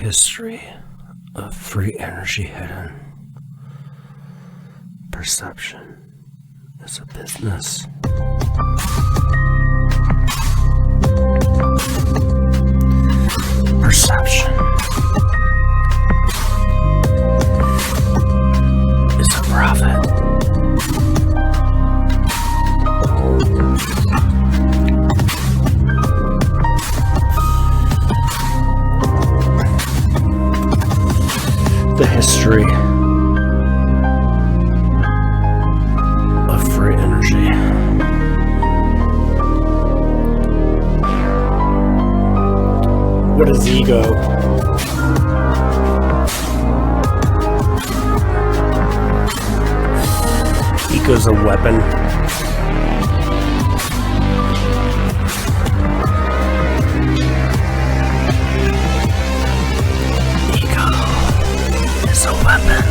history of free energy hidden. Perception is a business. Perception is a profit. The history of free energy. What is ego? Ego's a weapon. Is a weapon.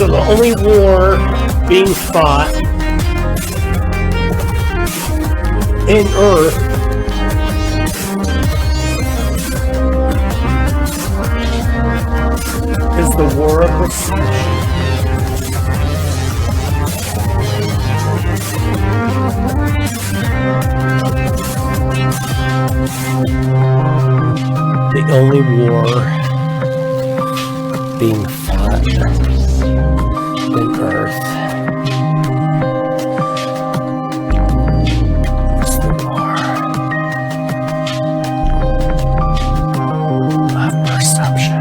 So the only war being fought in Earth is the war of perception. The only war being fought in Earth is the war of perception.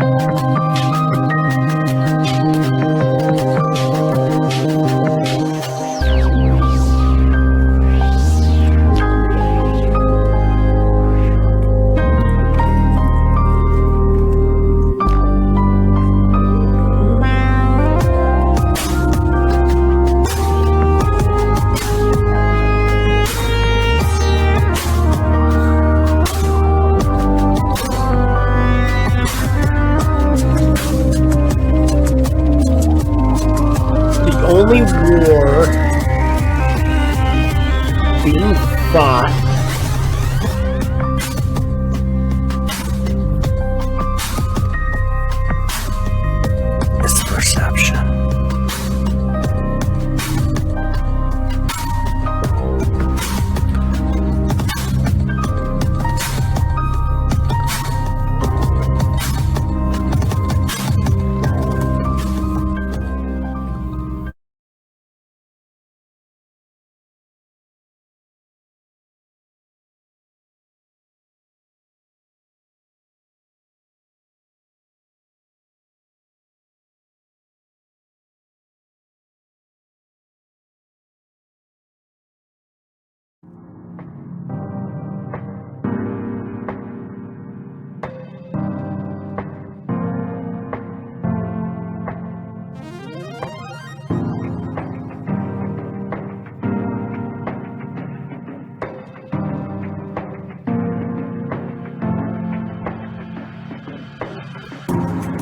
Only war being fought is perception.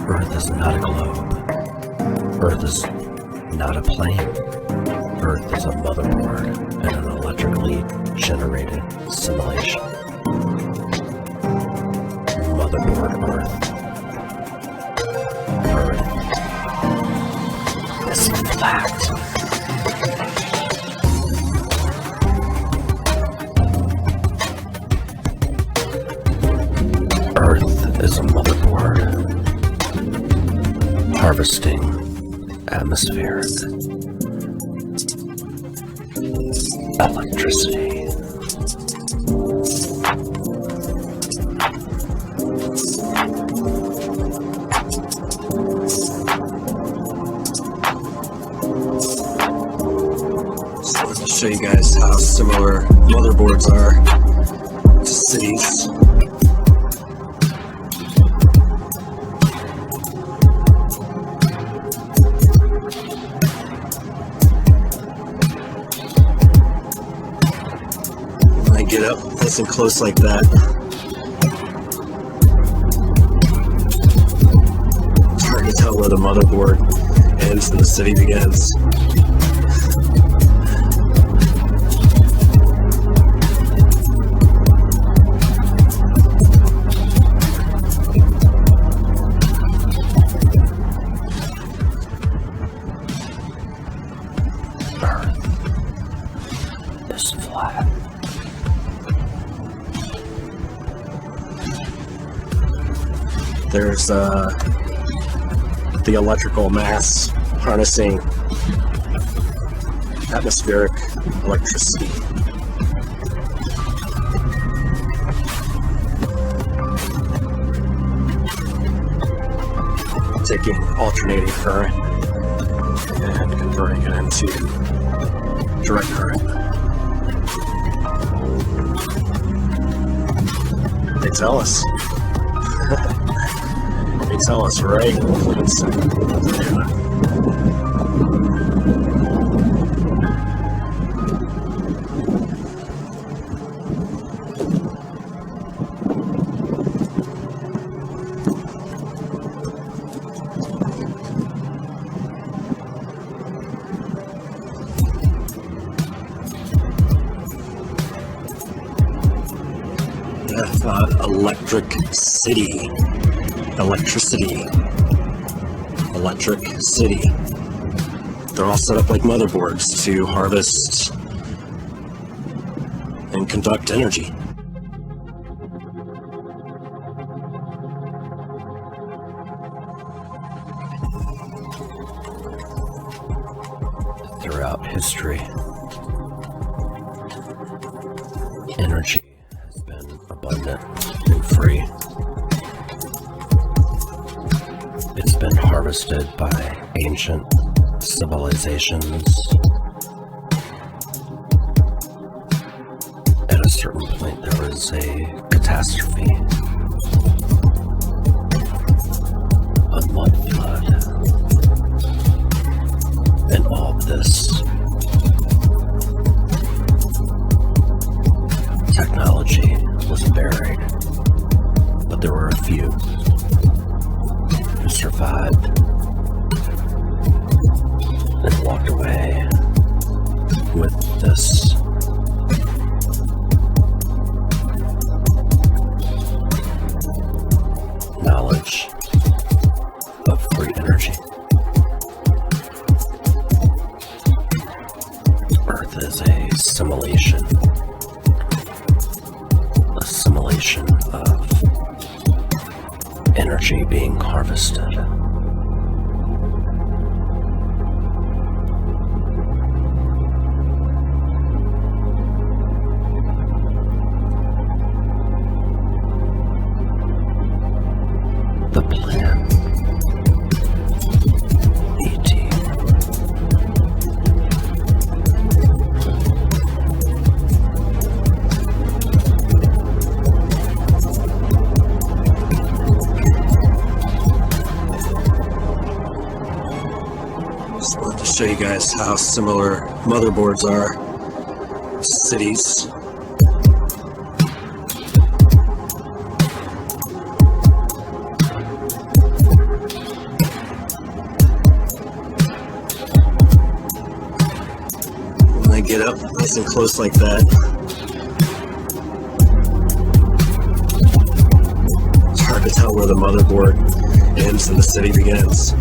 Earth is not a globe. Earth is not a plane. Earth is a motherboard and an electrically generated simulation. Motherboard Earth. Earth is flat. Earth is a motherboard. Harvesting atmospheric electricity. So I'll show you guys how similar motherboards are to cities. nice and close like that. It's hard to tell where the motherboard ends and the city begins. Earth is flat. There's the electrical mass harnessing atmospheric electricity. Taking alternating current and converting it into direct current. They tell us. They tell us right in Clemson. Electric City. Electricity. Electric City. They're all set up like motherboards to harvest and conduct energy. Throughout history, energy has been abundant and free. It's been harvested by ancient civilizations. At a certain point, there was a catastrophe, a mud flood, and all of this technology was buried. But there were a few who survived and walked away with this knowledge of free energy. Earth is a simulation of energy being harvested. The plan. ET. Just wanted to show you guys how similar motherboards are. Cities. When I get up nice and close like that, it's hard to tell where the motherboard ends and the city begins.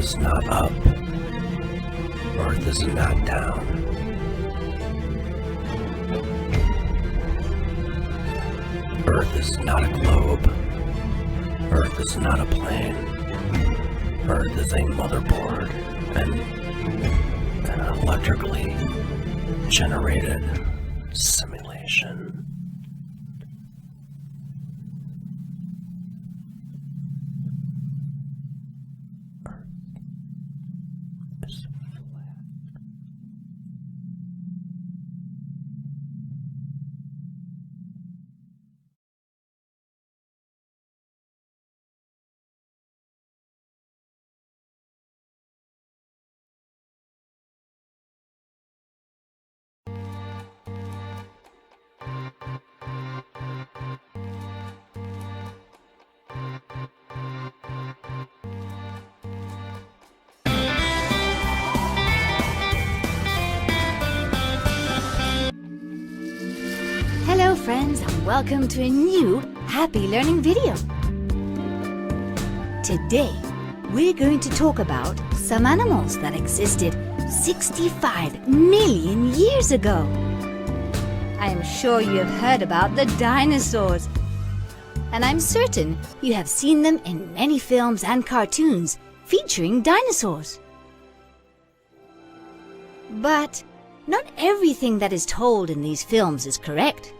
is not up. Earth is not down. Earth is not a globe. Earth is not a plane. Earth is a motherboard and an electrically generated simulation. Earth is flat. Hello friends and welcome to a new Happy Learning video. Today we're going to talk about some animals that existed 65 million years ago. I am sure you have heard about the dinosaurs, and I'm certain you have seen them in many films and cartoons featuring dinosaurs. But not everything that is told in these films is correct.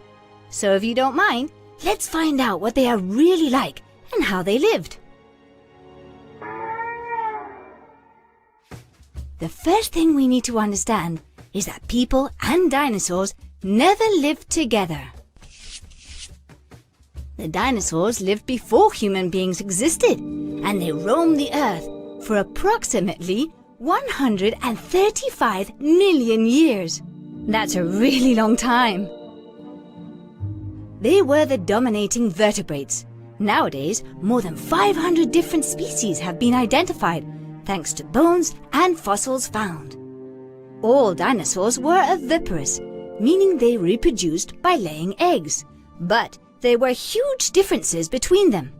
So if you don't mind, let's find out what they are really like and how they lived. The first thing we need to understand is that people and dinosaurs never lived together. The dinosaurs lived before human beings existed, and they roamed the earth for approximately 135 million years. That's a really long time. They were the dominating vertebrates. Nowadays, more than 500 different species have been identified, thanks to bones and fossils found. All dinosaurs were oviparous, meaning they reproduced by laying eggs. But there were huge differences between them.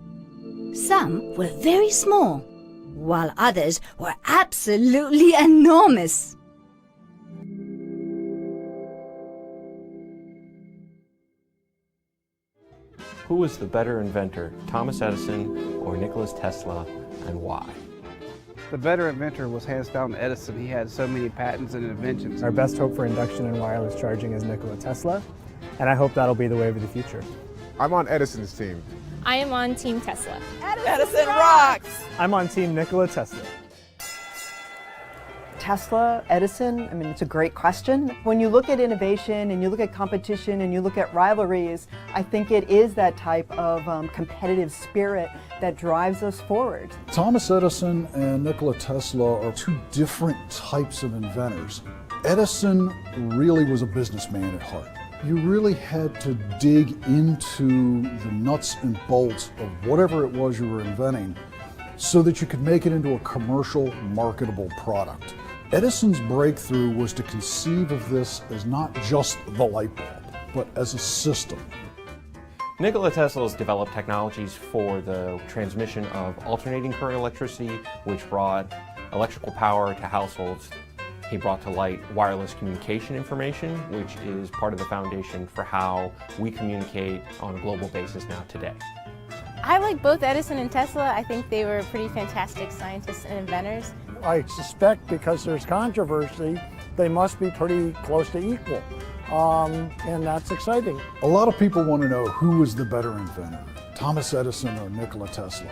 Some were very small, while others were absolutely enormous. Who was the better inventor, Thomas Edison or Nikola Tesla, and why? The better inventor was hands down Edison. He had so many patents and inventions. Our best hope for induction and wireless charging is Nikola Tesla, and I hope that'll be the wave of the future. I'm on Edison's team. I am on Team Tesla. Edison rocks! I'm on Team Nikola Tesla. Tesla, Edison, I mean, it's a great question. When you look at innovation and you look at competition and you look at rivalries, I think it is that type of competitive spirit that drives us forward. Thomas Edison and Nikola Tesla are two different types of inventors. Edison really was a businessman at heart. You really had to dig into the nuts and bolts of whatever it was you were inventing so that you could make it into a commercial, marketable product. Edison's breakthrough was to conceive of this as not just the light bulb, but as a system. Nikola Tesla has developed technologies for the transmission of alternating current electricity, which brought electrical power to households. He brought to light wireless communication information, which is part of the foundation for how we communicate on a global basis now today. I like both Edison and Tesla. I think they were pretty fantastic scientists and inventors. I suspect because there's controversy, they must be pretty close to equal. And that's exciting. A lot of people want to know who was the better inventor, Thomas Edison or Nikola Tesla.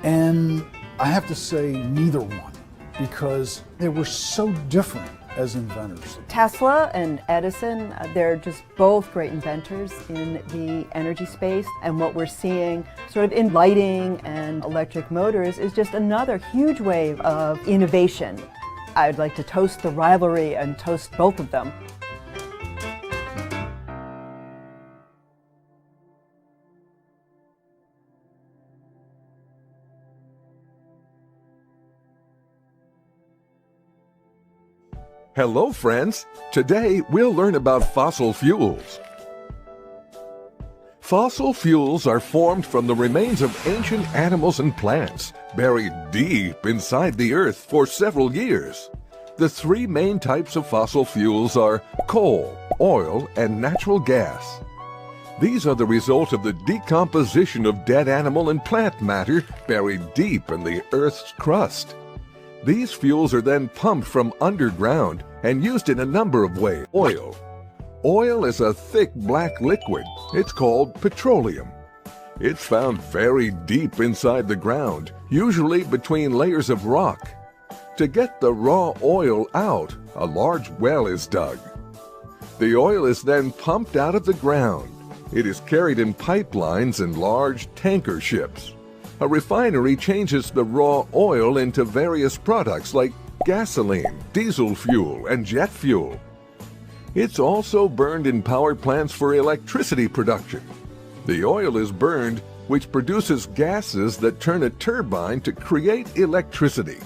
And I have to say neither one, because they were so different as inventors. Tesla and Edison, they're just both great inventors in the energy space, and what we're seeing sort of in lighting and electric motors is just another huge wave of innovation. I'd like to toast the rivalry and toast both of them. Hello, friends. Today, we'll learn about fossil fuels. Fossil fuels are formed from the remains of ancient animals and plants, buried deep inside the earth for several years. The three main types of fossil fuels are coal, oil, and natural gas. These are the result of the decomposition of dead animal and plant matter buried deep in the Earth's crust. These fuels are then pumped from underground and used in a number of ways. Oil. Oil is a thick black liquid. It's called petroleum. It's found very deep inside the ground, usually between layers of rock. To get the raw oil out, a large well is dug. The oil is then pumped out of the ground. It is carried in pipelines and large tanker ships. A refinery changes the raw oil into various products like gasoline, diesel fuel, and jet fuel. It's also burned in power plants for electricity production. The oil is burned, which produces gases that turn a turbine to create electricity.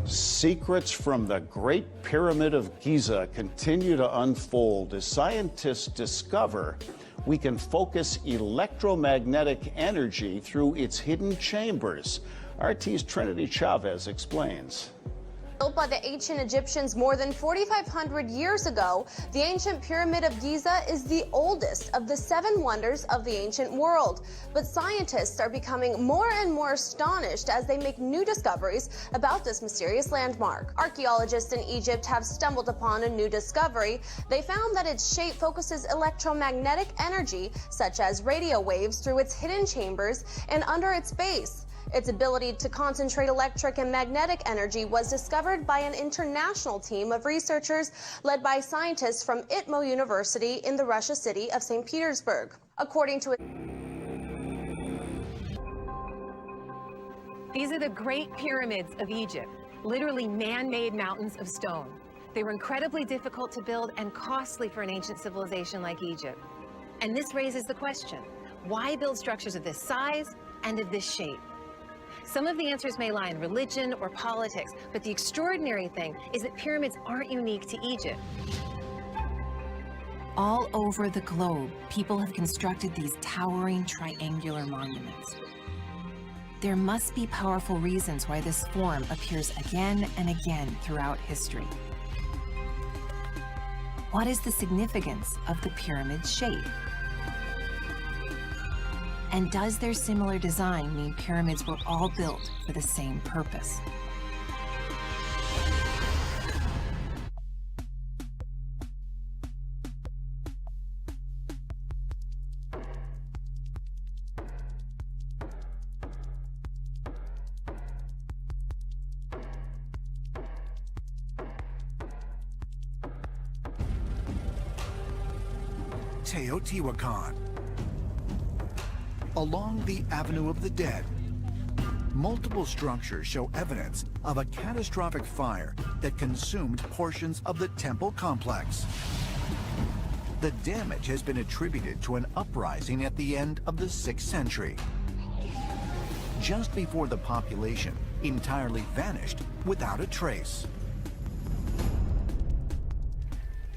Secrets from the Great Pyramid of Giza continue to unfold as scientists discover we can focus electromagnetic energy through its hidden chambers. RT's Trinity Chavez explains. Built by the ancient Egyptians more than 4,500 years ago, the ancient Pyramid of Giza is the oldest of the 7 wonders of the ancient world. But scientists are becoming more and more astonished as they make new discoveries about this mysterious landmark. Archaeologists in Egypt have stumbled upon a new discovery. They found that its shape focuses electromagnetic energy, such as radio waves, through its hidden chambers and under its base. Its ability to concentrate electric and magnetic energy was discovered by an international team of researchers led by scientists from ITMO University in the Russia city of St. Petersburg. According to These are the Great Pyramids of Egypt, literally man-made mountains of stone. They were incredibly difficult to build and costly for an ancient civilization like Egypt. And this raises the question, why build structures of this size and of this shape? Some of the answers may lie in religion or politics, but the extraordinary thing is that pyramids aren't unique to Egypt. All over the globe, people have constructed these towering triangular monuments. There must be powerful reasons why this form appears again and again throughout history. What is the significance of the pyramid's shape? And does their similar design mean pyramids were all built for the same purpose? Teotihuacan. Along the Avenue of the Dead, multiple structures show evidence of a catastrophic fire that consumed portions of the temple complex. The damage has been attributed to an uprising at the end of the 6th century, just before the population entirely vanished without a trace.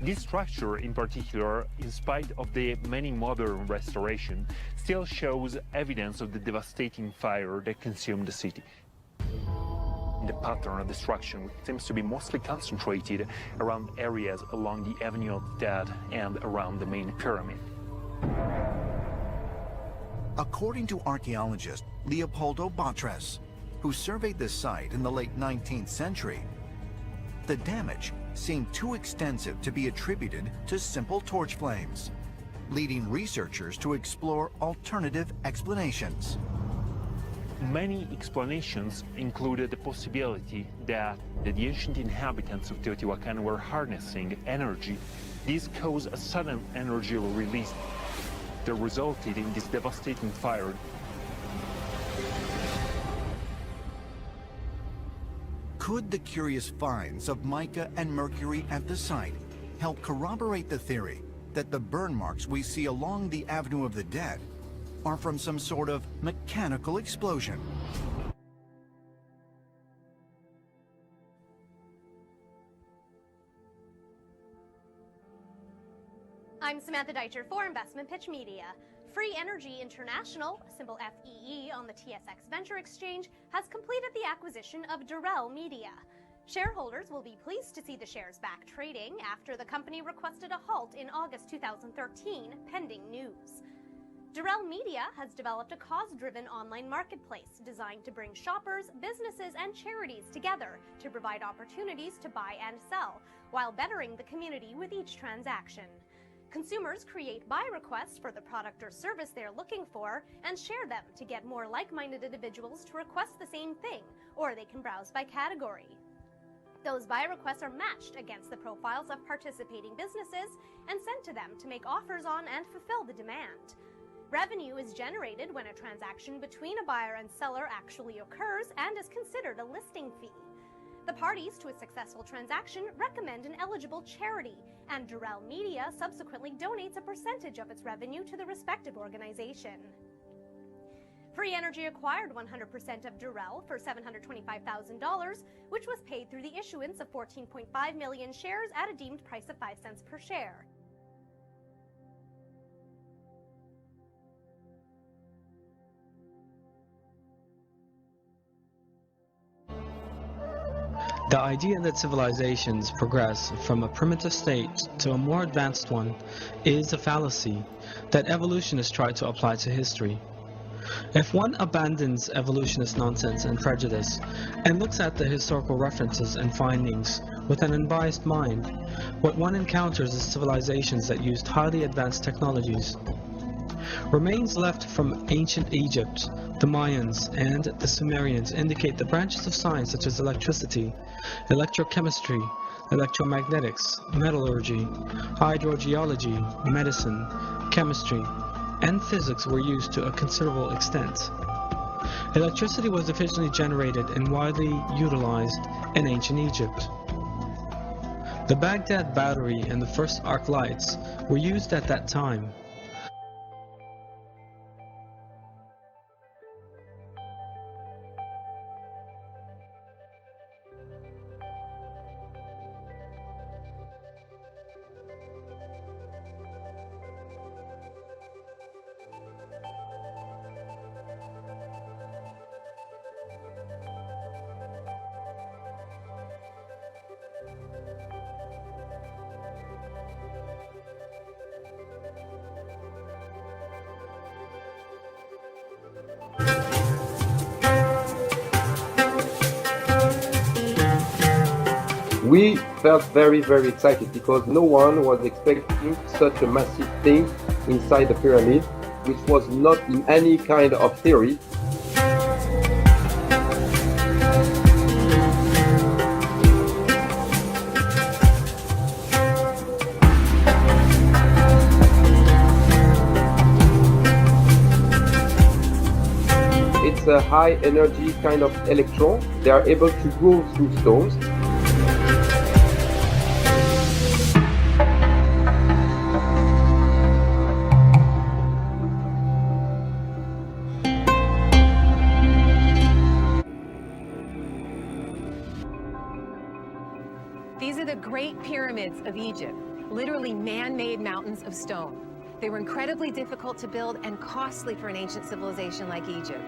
This structure in particular, in spite of the many modern restoration, still shows evidence of the devastating fire that consumed the city. the pattern of destruction seems to be mostly concentrated around areas along the Avenue of the Dead and around the main pyramid. According to archaeologist Leopoldo Batres, who surveyed the site in the late 19th century, the damage seemed too extensive to be attributed to simple torch flames, leading researchers to explore alternative explanations. Many explanations included the possibility that the ancient inhabitants of Teotihuacan were harnessing energy. This caused a sudden energy release that resulted in this devastating fire. Could the curious finds of mica and mercury at the site help corroborate the theory that the burn marks we see along the Avenue of the Dead are from some sort of mechanical explosion? I'm Samantha Deitcher for Investment Pitch Media. Free Energy International, symbol FEE on the TSX Venture Exchange, has completed the acquisition of Durrell Media. Shareholders will be pleased to see the shares back trading after the company requested a halt in August 2013, pending news. Durrell Media has developed a cause-driven online marketplace designed to bring shoppers, businesses, and charities together to provide opportunities to buy and sell, while bettering the community with each transaction. Consumers create buy requests for the product or service they're looking for and share them to get more like-minded individuals to request the same thing, or they can browse by category. Those buy requests are matched against the profiles of participating businesses and sent to them to make offers on and fulfill the demand. Revenue is generated when a transaction between a buyer and seller actually occurs and is considered a listing fee. The parties to a successful transaction recommend an eligible charity, and Durrell Media subsequently donates a percentage of its revenue to the respective organization. Free Energy acquired 100% of Durrell for $725,000, which was paid through the issuance of 14.5 million shares at a deemed price of 5 cents per share. The idea that civilizations progress from a primitive state to a more advanced one is a fallacy that evolutionists try to apply to history. If one abandons evolutionist nonsense and prejudice and looks at the historical references and findings with an unbiased mind, what one encounters is civilizations that used highly advanced technologies. Remains left from ancient Egypt, the Mayans, and the Sumerians indicate the branches of science such as electricity, electrochemistry, electromagnetics, metallurgy, hydrogeology, medicine, chemistry, and physics were used to a considerable extent. Electricity was efficiently generated and widely utilized in ancient Egypt. The Baghdad battery and the first arc lights were used at that time. We felt very excited because no one was expecting such a massive thing inside the pyramid, which was not in any kind of theory. It's a high energy kind of electron. They are able to go through stones. These are the Great Pyramids of Egypt, literally man-made mountains of stone. They were incredibly difficult to build and costly for an ancient civilization like Egypt.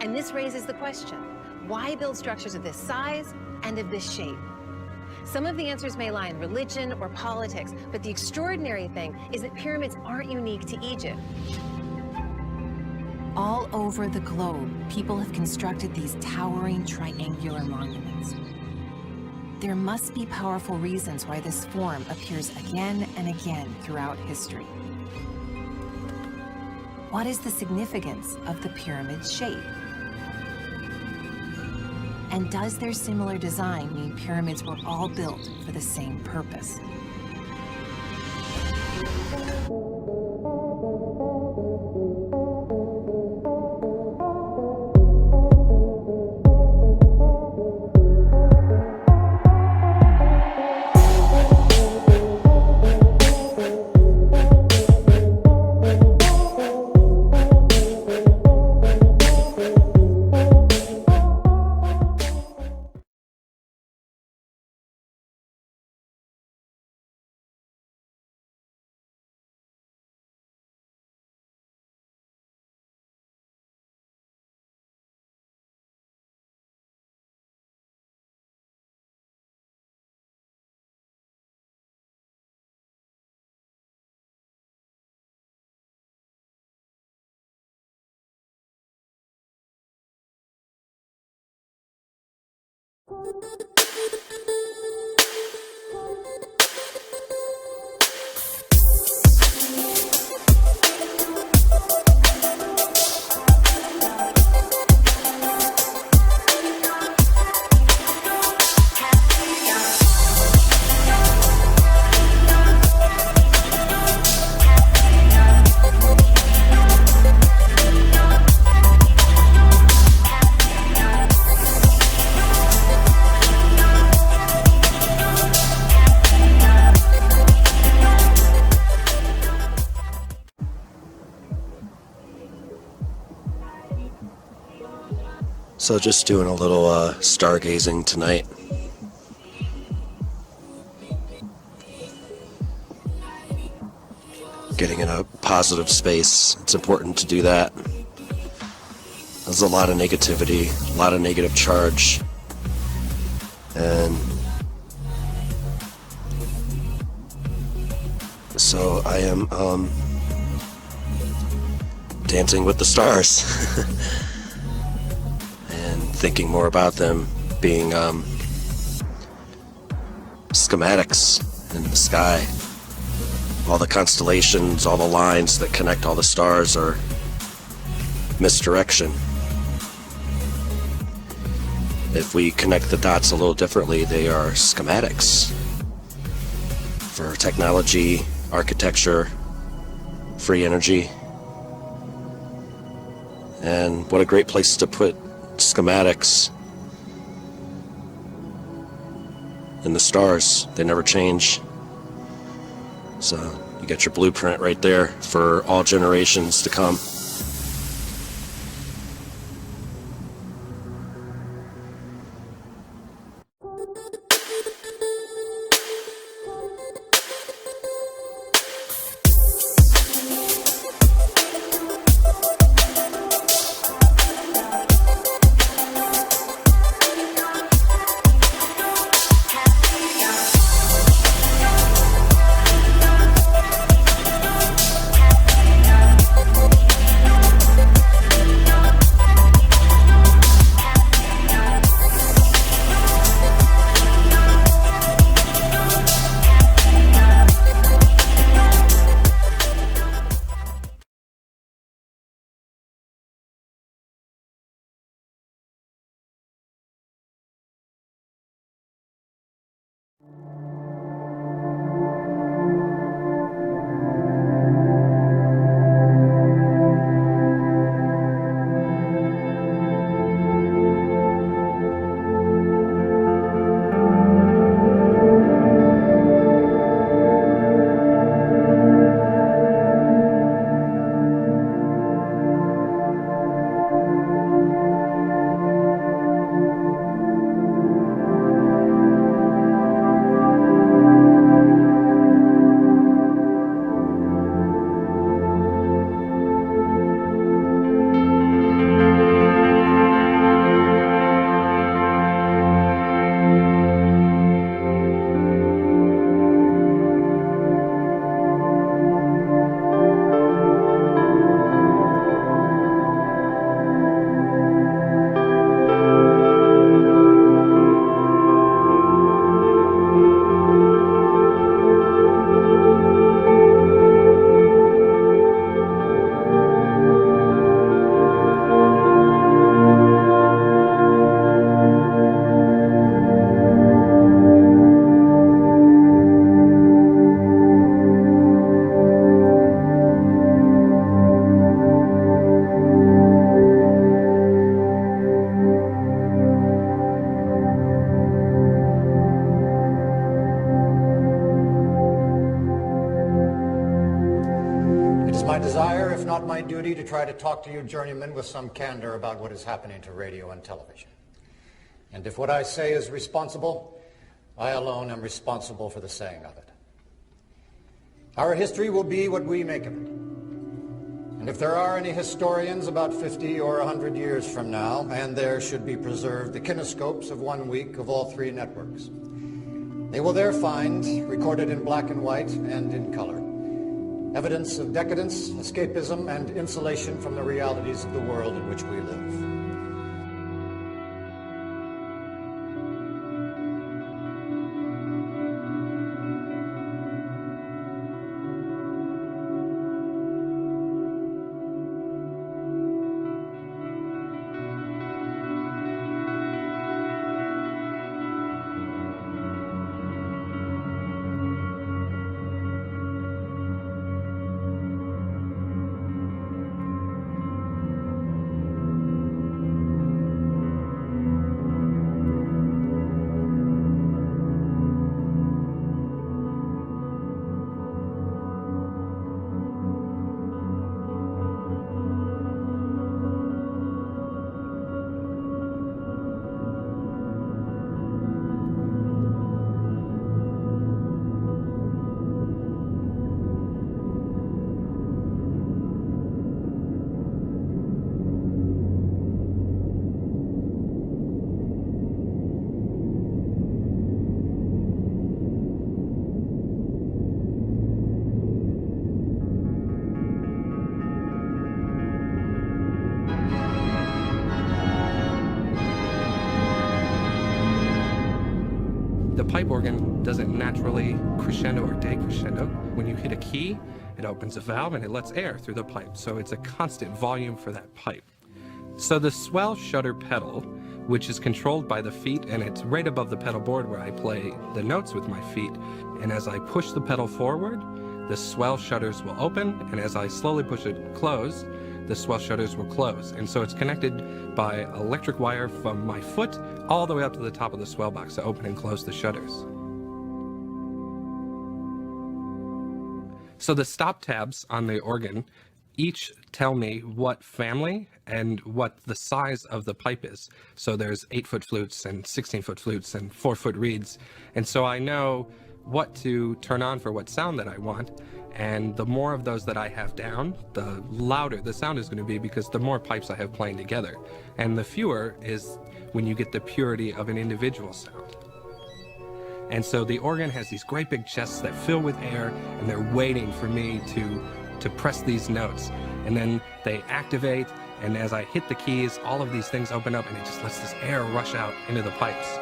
And this raises the question, why build structures of this size and of this shape? Some of the answers may lie in religion or politics, but the extraordinary thing is that pyramids aren't unique to Egypt. All over the globe, people have constructed these towering triangular monuments. There must be powerful reasons why this form appears again and again throughout history. What is the significance of the pyramid's shape? And does their similar design mean pyramids were all built for the same purpose? So just doing a little stargazing tonight. Getting in a positive space. It's important to do that. There's a lot of negativity, a lot of negative charge. And so I am dancing with the stars. Thinking more about them being schematics in the sky. All the constellations, all the lines that connect all the stars are misdirection. If we connect the dots a little differently, they are schematics for technology, architecture, free energy. And what a great place to put schematics. And the stars, they never change. So you got your blueprint right there for all generations to come. my desire, if not my duty, to try to talk to you journeymen with some candor about what is happening to radio and television. And if what I say is responsible, I alone am responsible for the saying of it. Our history will be what we make of it. And if there are any historians about 50 or 100 years from now, and there should be preserved the kinescopes of 1 week of all 3 networks, they will there find, recorded in black and white and in color, evidence of decadence, escapism, and insulation from the realities of the world in which we live. The pipe organ doesn't naturally crescendo or decrescendo. When you hit a key, it opens a valve and it lets air through the pipe, so it's a constant volume for that pipe. So the swell shutter pedal, which is controlled by the feet, and it's right above the pedal board where I play the notes with my feet, and as I push the pedal forward, the swell shutters will open, and as I slowly push it closed, the swell shutters will close. And so it's connected by electric wire from my foot all the way up to the top of the swell box to open and close the shutters. So the stop tabs on the organ each tell me what family and what the size of the pipe is. So there's 8-foot flutes and 16-foot flutes and 4-foot reeds. And so I know what to turn on for what sound that I want. And the more of those that I have down, the louder the sound is going to be, because the more pipes I have playing together. And the fewer is when you get the purity of an individual sound. And so the organ has these great big chests that fill with air, and they're waiting for me to press these notes. And then they activate, and as I hit the keys, all of these things open up, and it just lets this air rush out into the pipes.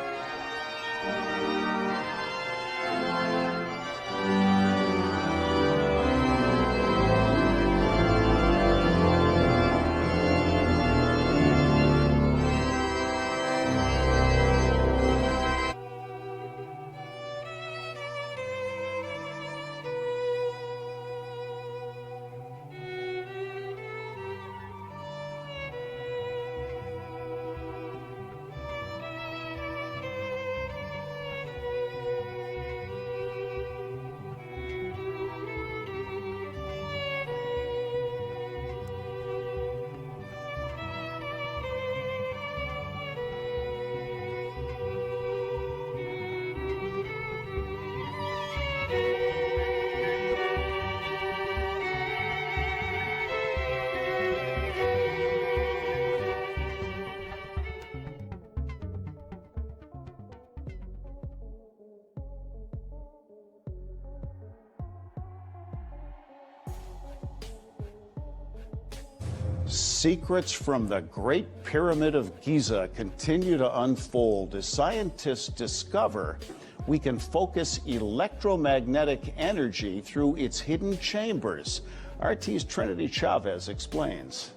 Secrets from the Great Pyramid of Giza continue to unfold as scientists discover we can focus electromagnetic energy through its hidden chambers. RT's Trinity Chavez explains.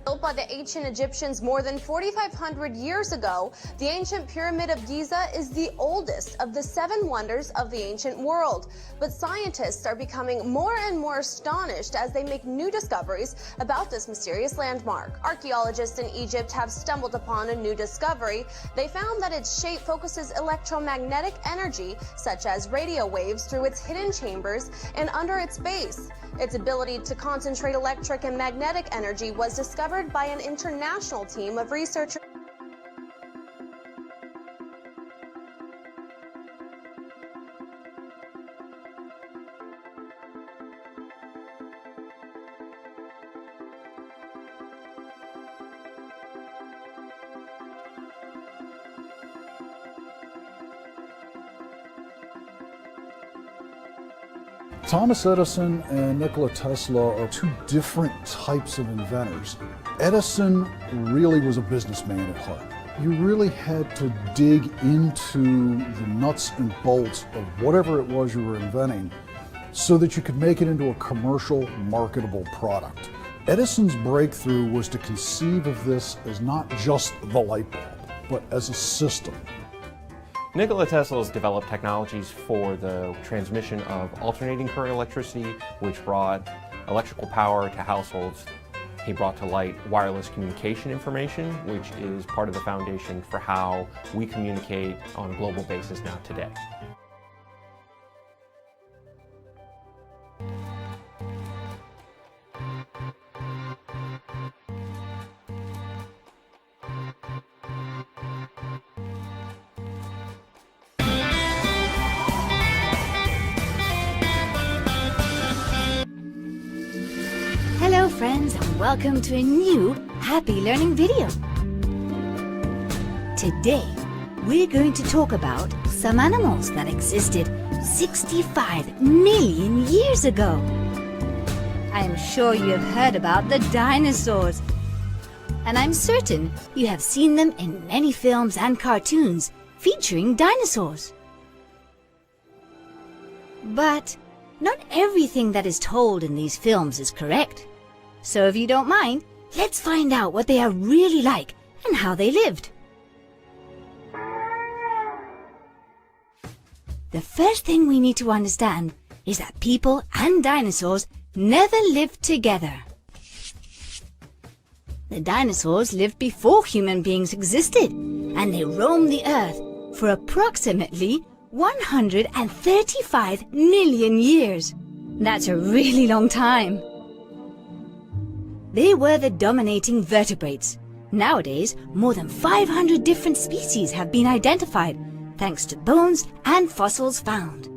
Built by the ancient Egyptians more than 4,500 years ago, the ancient Pyramid of Giza is the oldest of the 7 wonders of the ancient world. But scientists are becoming more and more astonished as they make new discoveries about this mysterious landmark. Archaeologists in Egypt have stumbled upon a new discovery. They found that its shape focuses electromagnetic energy, such as radio waves, through its hidden chambers and under its base. Its ability to concentrate electric and magnetic energy was discovered by an international team of researchers. Thomas Edison and Nikola Tesla are two different types of inventors. Edison really was a businessman at heart. You really had to dig into the nuts and bolts of whatever it was you were inventing so that you could make it into a commercial, marketable product. Edison's breakthrough was to conceive of this as not just the light bulb, but as a system. Nikola Tesla has developed technologies for the transmission of alternating current electricity, which brought electrical power to households. He brought to light wireless communication information, which is part of the foundation for how we communicate on a global basis now today. Hello friends, and welcome to a new Happy Learning video. Today, we're going to talk about some animals that existed 65 million years ago. I am sure you have heard about the dinosaurs, and I'm certain you have seen them in many films and cartoons featuring dinosaurs. But not everything that is told in these films is correct. So if you don't mind, let's find out what they are really like and how they lived. The first thing we need to understand is that people and dinosaurs never lived together. The dinosaurs lived before human beings existed, and they roamed the earth for approximately 135 million years. That's a really long time. They were the dominating vertebrates. Nowadays, more than 500 different species have been identified, thanks to bones and fossils found.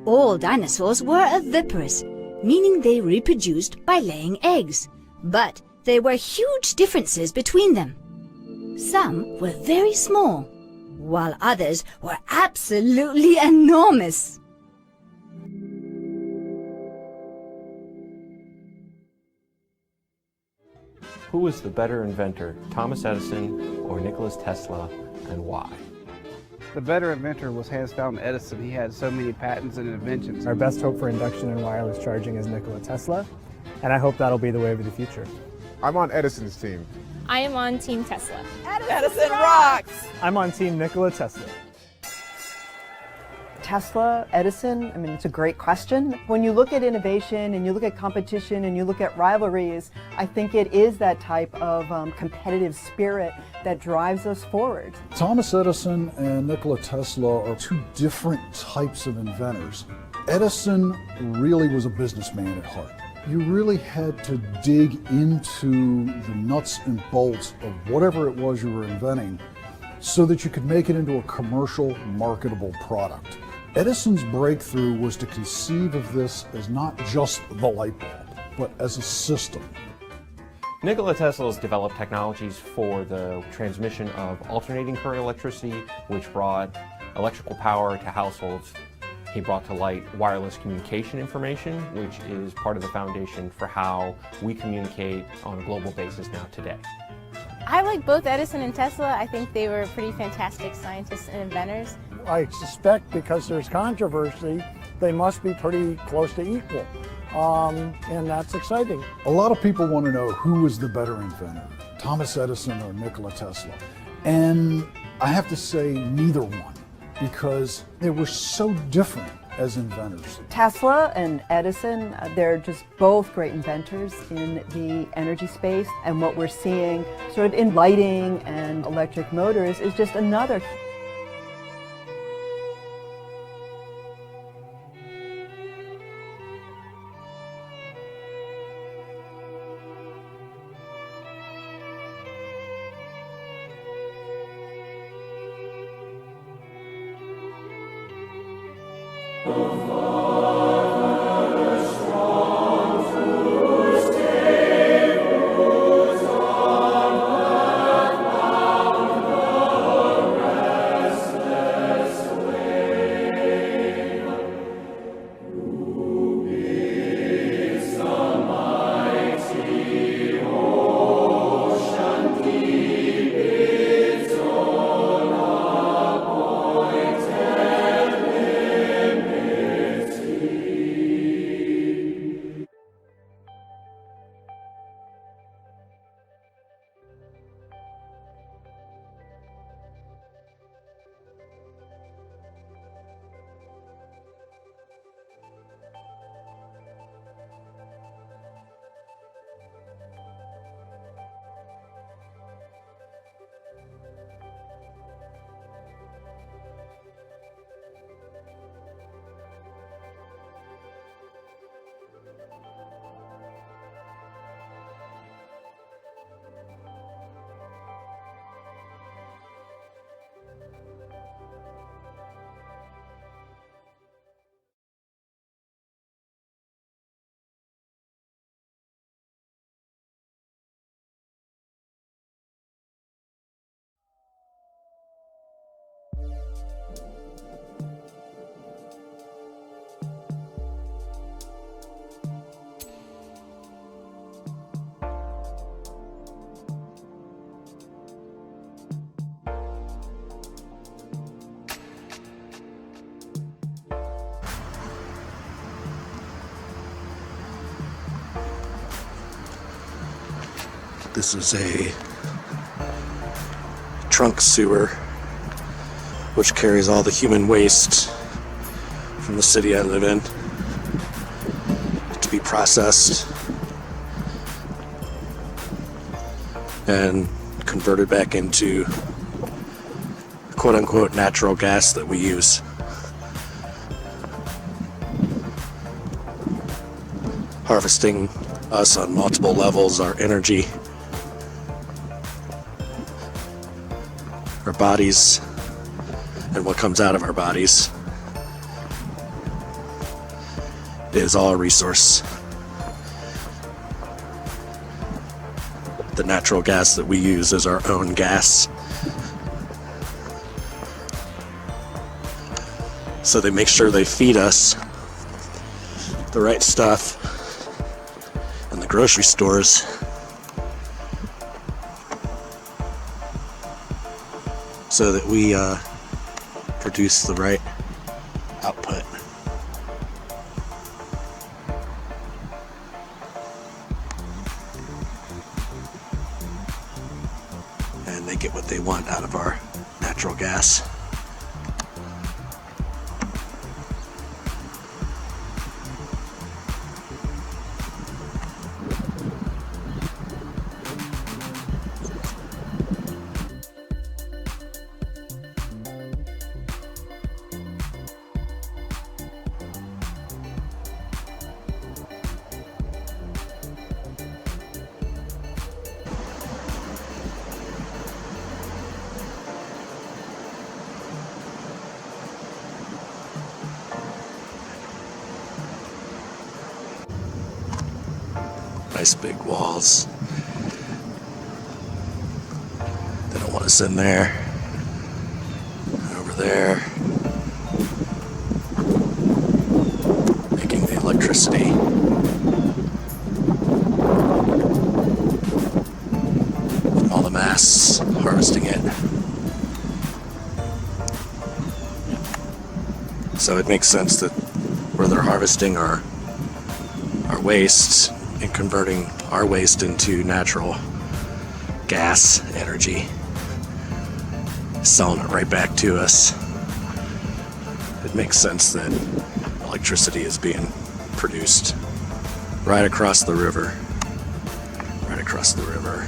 All dinosaurs were oviparous, meaning they reproduced by laying eggs. But there were huge differences between them. Some were very small, while others were absolutely enormous. Who was the better inventor, Thomas Edison or Nikola Tesla, and why? The better inventor was hands down Edison. He had so many patents and inventions. Our best hope for induction and wireless charging is Nikola Tesla, and I hope that'll be the wave of the future. I'm on Edison's team. I am on Team Tesla. Edison rocks! I'm on Team Nikola Tesla. Tesla, Edison, I mean, it's a great question. When you look at innovation and you look at competition and you look at rivalries, I think it is that type of competitive spirit that drives us forward. Thomas Edison and Nikola Tesla are two different types of inventors. Edison really was a businessman at heart. You really had to dig into the nuts and bolts of whatever it was you were inventing so that you could make it into a commercial, marketable product. Edison's breakthrough was to conceive of this as not just the light bulb, but as a system. Nikola Tesla has developed technologies for the transmission of alternating current electricity, which brought electrical power to households. He brought to light wireless communication information, which is part of the foundation for how we communicate on a global basis now today. I like both Edison and Tesla. I think they were pretty fantastic scientists and inventors. I suspect because there's controversy, they must be pretty close to equal. and that's exciting. A lot of people want to know who was the better inventor, Thomas Edison or Nikola Tesla. And I have to say neither one, because they were so different as inventors. Tesla and Edison, they're just both great inventors in the energy space. And what we're seeing sort of in lighting and electric motors is just another. This is a trunk sewer which carries all the human waste from the city I live in to be processed and converted back into quote-unquote natural gas that we use. Harvesting us on multiple levels, our energy, our bodies, and what comes out of our bodies is all a resource. The natural gas that we use is our own gas. So they make sure they feed us the right stuff in the grocery stores so that we produce the right output. And they get what they want out of our natural gas. Nice big walls. They don't want us in there. Over there. Making the electricity. All the mass harvesting it. So it makes sense that where they're harvesting our our waste and converting our waste into natural gas energy, selling it right back to us. It makes sense that electricity is being produced right across the river. Right across the river.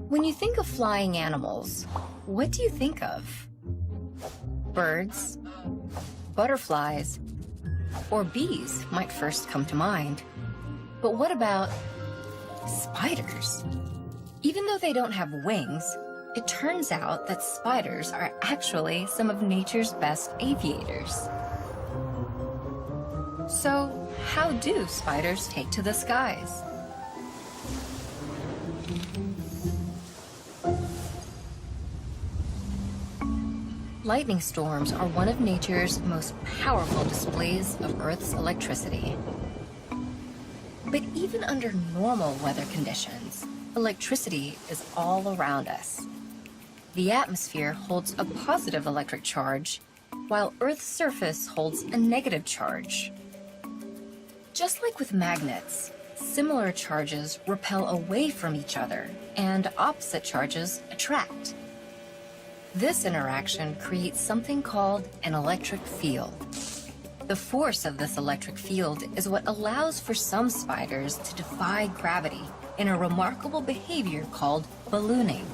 When you think of flying animals, what do you think of? Birds, butterflies, or bees might first come to mind. But what about spiders? Even though they don't have wings, it turns out that spiders are actually some of nature's best aviators. So, how do spiders take to the skies? Lightning storms are one of nature's most powerful displays of Earth's electricity. But even under normal weather conditions, electricity is all around us. The atmosphere holds a positive electric charge, while Earth's surface holds a negative charge. Just like with magnets, similar charges repel away from each other, and opposite charges attract. This interaction creates something called an electric field. The force of this electric field is what allows for some spiders to defy gravity in a remarkable behavior called ballooning.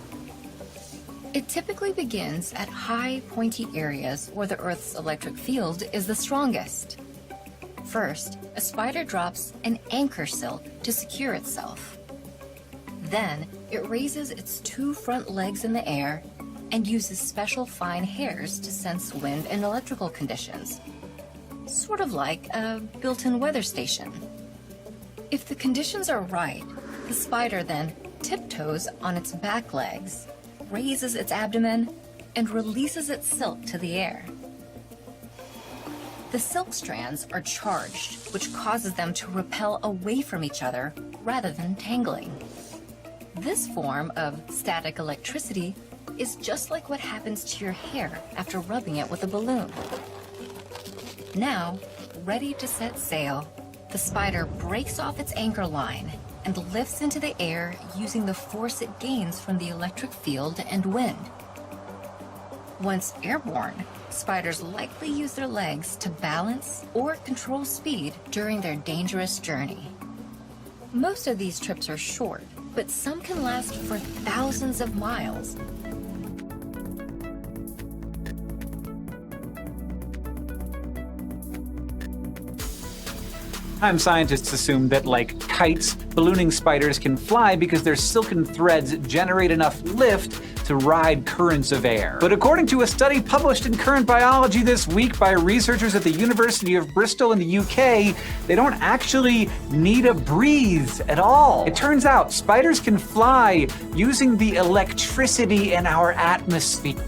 It typically begins at high, pointy areas where the Earth's electric field is the strongest. First, a spider drops an anchor silk to secure itself. Then, it raises its two front legs in the air and uses special fine hairs to sense wind and electrical conditions, sort of like a built-in weather station. If the conditions are right, the spider then tiptoes on its back legs, raises its abdomen, and releases its silk to the air. The silk strands are charged, which causes them to repel away from each other rather than tangling. This form of static electricity is just like what happens to your hair after rubbing it with a balloon. Now, ready to set sail, the spider breaks off its anchor line and lifts into the air using the force it gains from the electric field and wind. Once airborne, spiders likely use their legs to balance or control speed during their dangerous journey. Most of these trips are short, but some can last for thousands of miles. Sometimes scientists assume that, like kites, ballooning spiders can fly because their silken threads generate enough lift to ride currents of air. But according to a study published in Current Biology this week by researchers at the University of Bristol in the UK, they don't actually need a breeze at all. It turns out spiders can fly using the electricity in our atmosphere.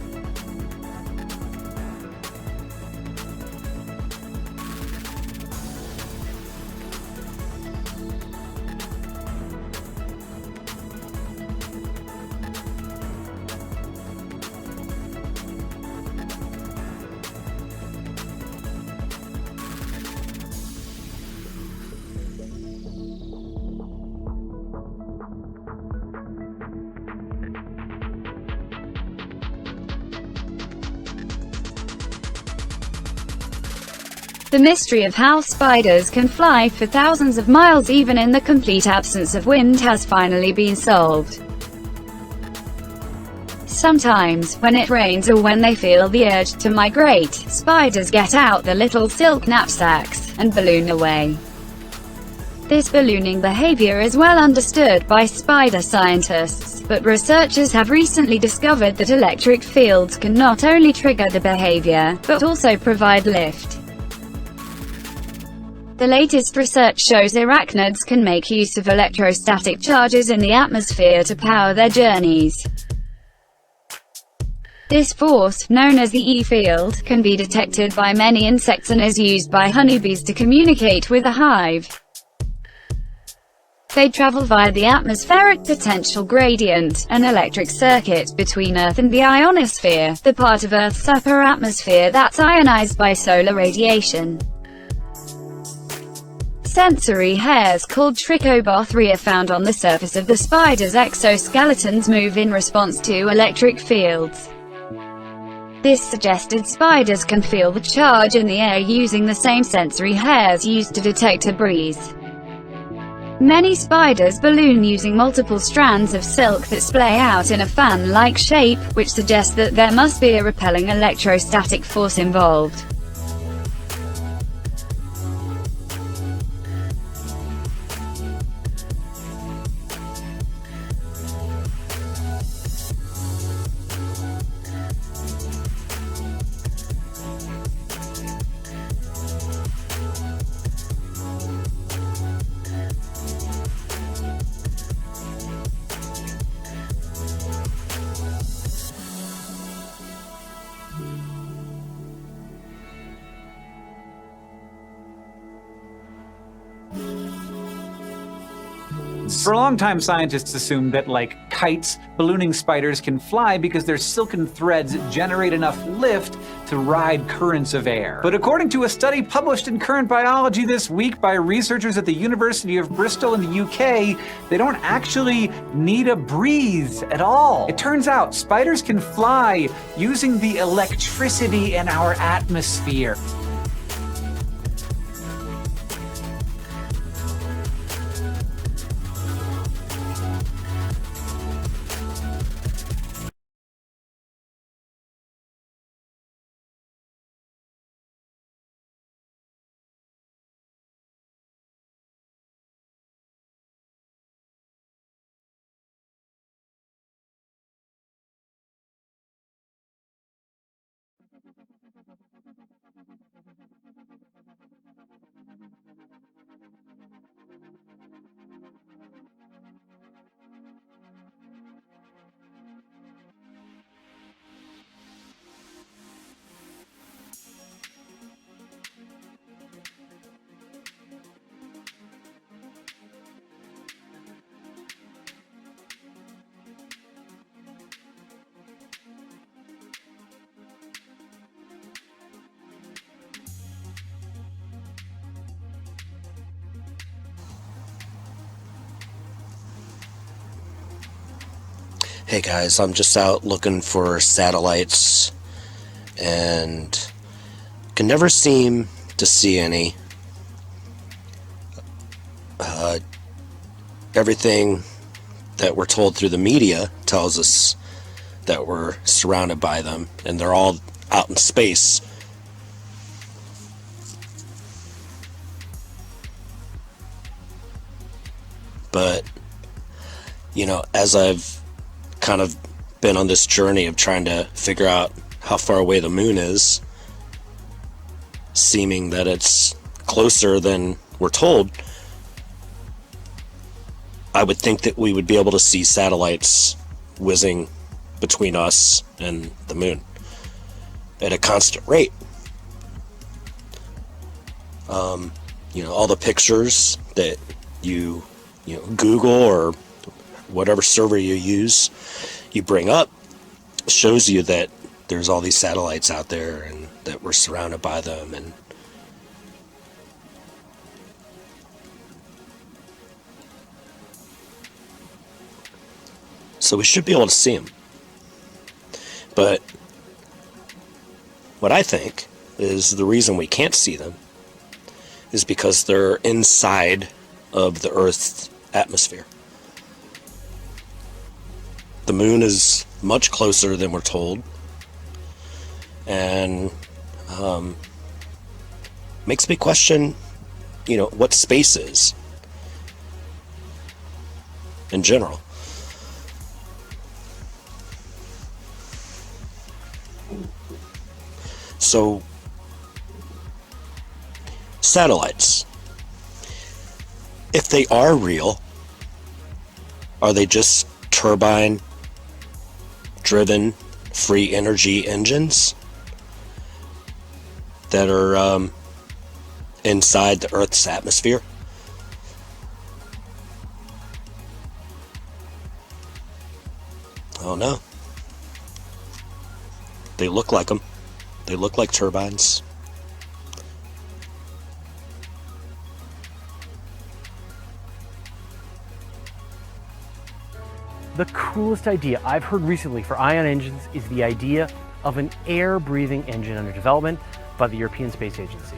The mystery of how spiders can fly for thousands of miles even in the complete absence of wind has finally been solved. Sometimes, when it rains or when they feel the urge to migrate, spiders get out their little silk knapsacks and balloon away. This ballooning behavior is well understood by spider scientists, but researchers have recently discovered that electric fields can not only trigger the behavior, but also provide lift. The latest research shows arachnids can make use of electrostatic charges in the atmosphere to power their journeys. This force, known as the E-field, can be detected by many insects and is used by honeybees to communicate with a hive. They travel via the atmospheric potential gradient, an electric circuit between Earth and the ionosphere, the part of Earth's upper atmosphere that's ionized by solar radiation. Sensory hairs called trichobothria found on the surface of the spider's exoskeletons move in response to electric fields. This suggested spiders can feel the charge in the air using the same sensory hairs used to detect a breeze. Many spiders balloon using multiple strands of silk that splay out in a fan-like shape, which suggests that there must be a repelling electrostatic force involved. For a long time, scientists assumed that, like kites, ballooning spiders can fly because their silken threads generate enough lift to ride currents of air. But according to a study published in Current Biology this week by researchers at the University of Bristol in the UK, they don't actually need a breeze at all. It turns out spiders can fly using the electricity in our atmosphere. Hey guys, I'm just out looking for satellites and can never seem to see any. Everything that we're told through the media tells us that we're surrounded by them and they're all out in space. But, you know, as I've kind of been on this journey of trying to figure out how far away the moon is, seeming that it's closer than we're told, I would think that we would be able to see satellites whizzing between us and the moon at a constant rate. You know, all the pictures that you Google or whatever server you use, you bring up, shows you that there's all these satellites out there and that we're surrounded by them. And so we should be able to see them. But what I think is the reason we can't see them is because they're inside of the Earth's atmosphere. The moon is much closer than we're told, and makes me question, what space is in general. So, satellites, if they are real, are they just turbine-driven free energy engines that are inside the Earth's atmosphere? I don't know. They look like them. They look like turbines. The coolest idea I've heard recently for ion engines is the idea of an air-breathing engine under development by the European Space Agency.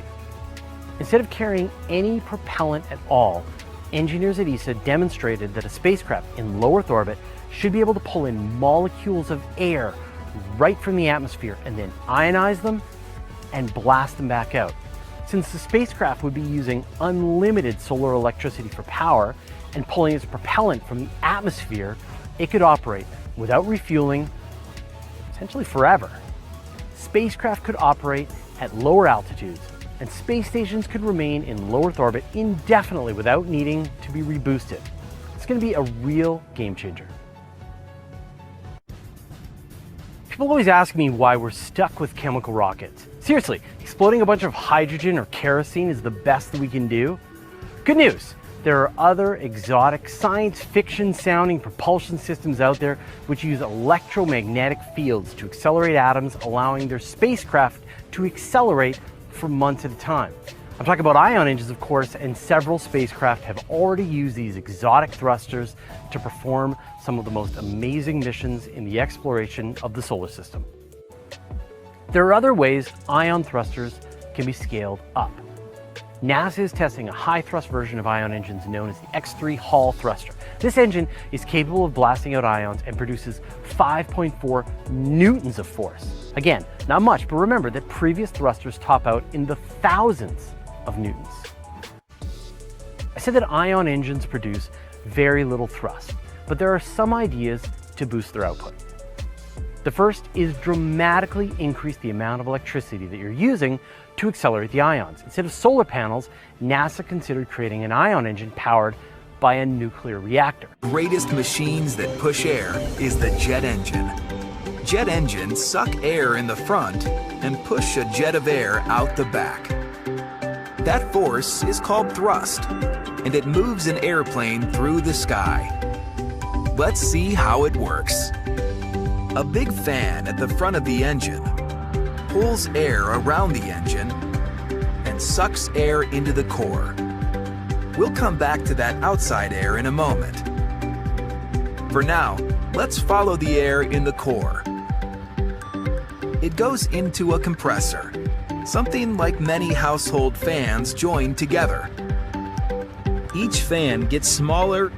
Instead of carrying any propellant at all, engineers at ESA demonstrated that a spacecraft in low Earth orbit should be able to pull in molecules of air right from the atmosphere and then ionize them and blast them back out. Since the spacecraft would be using unlimited solar electricity for power and pulling its propellant from the atmosphere, it could operate without refueling essentially forever. Spacecraft could operate at lower altitudes, and space stations could remain in low Earth orbit indefinitely without needing to be reboosted. It's going to be a real game changer. People always ask me why we're stuck with chemical rockets. Seriously, exploding a bunch of hydrogen or kerosene is the best that we can do? Good news! There are other exotic science fiction sounding propulsion systems out there which use electromagnetic fields to accelerate atoms, allowing their spacecraft to accelerate for months at a time. I'm talking about ion engines, of course, and several spacecraft have already used these exotic thrusters to perform some of the most amazing missions in the exploration of the solar system. There are other ways ion thrusters can be scaled up. NASA is testing a high-thrust version of ion engines known as the X3 Hall thruster. This engine is capable of blasting out ions and produces 5.4 newtons of force. Again, not much, but remember that previous thrusters top out in the thousands of newtons. I said that ion engines produce very little thrust, but there are some ideas to boost their output. The first is dramatically increase the amount of electricity that you're using to accelerate the ions. Instead of solar panels, NASA considered creating an ion engine powered by a nuclear reactor. Greatest machines that push air is the jet engine. Jet engines suck air in the front and push a jet of air out the back. That force is called thrust, and it moves an airplane through the sky. Let's see how it works. A big fan at the front of the engine pulls air around the engine and sucks air into the core. We'll come back to that outside air in a moment. For now, let's follow the air in the core. It goes into a compressor, something like many household fans join together. Each fan gets smaller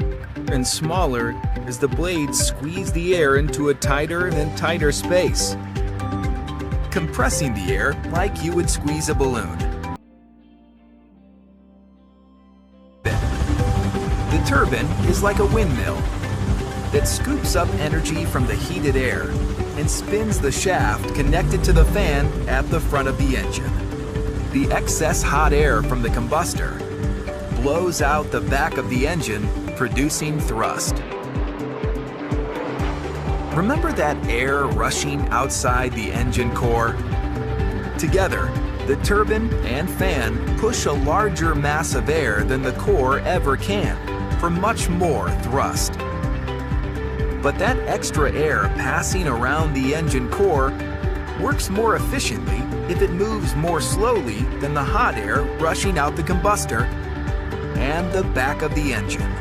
and smaller as the blades squeeze the air into a tighter and tighter space, compressing the air like you would squeeze a balloon. The turbine is like a windmill that scoops up energy from the heated air and spins the shaft connected to the fan at the front of the engine. The excess hot air from the combustor blows out the back of the engine, producing thrust. Remember that air rushing outside the engine core? Together, the turbine and fan push a larger mass of air than the core ever can, for much more thrust. But that extra air passing around the engine core works more efficiently if it moves more slowly than the hot air rushing out the combustor and the back of the engine.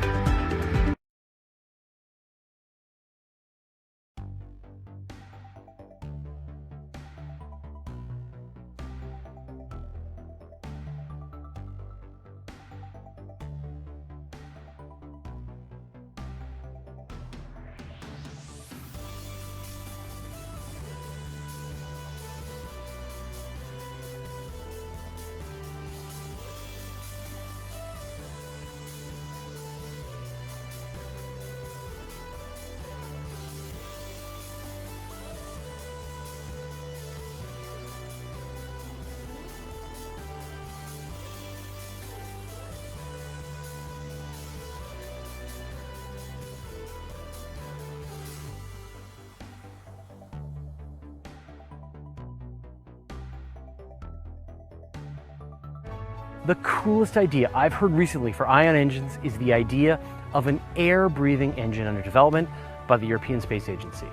The coolest idea I've heard recently for ion engines is the idea of an air-breathing engine under development by the European Space Agency.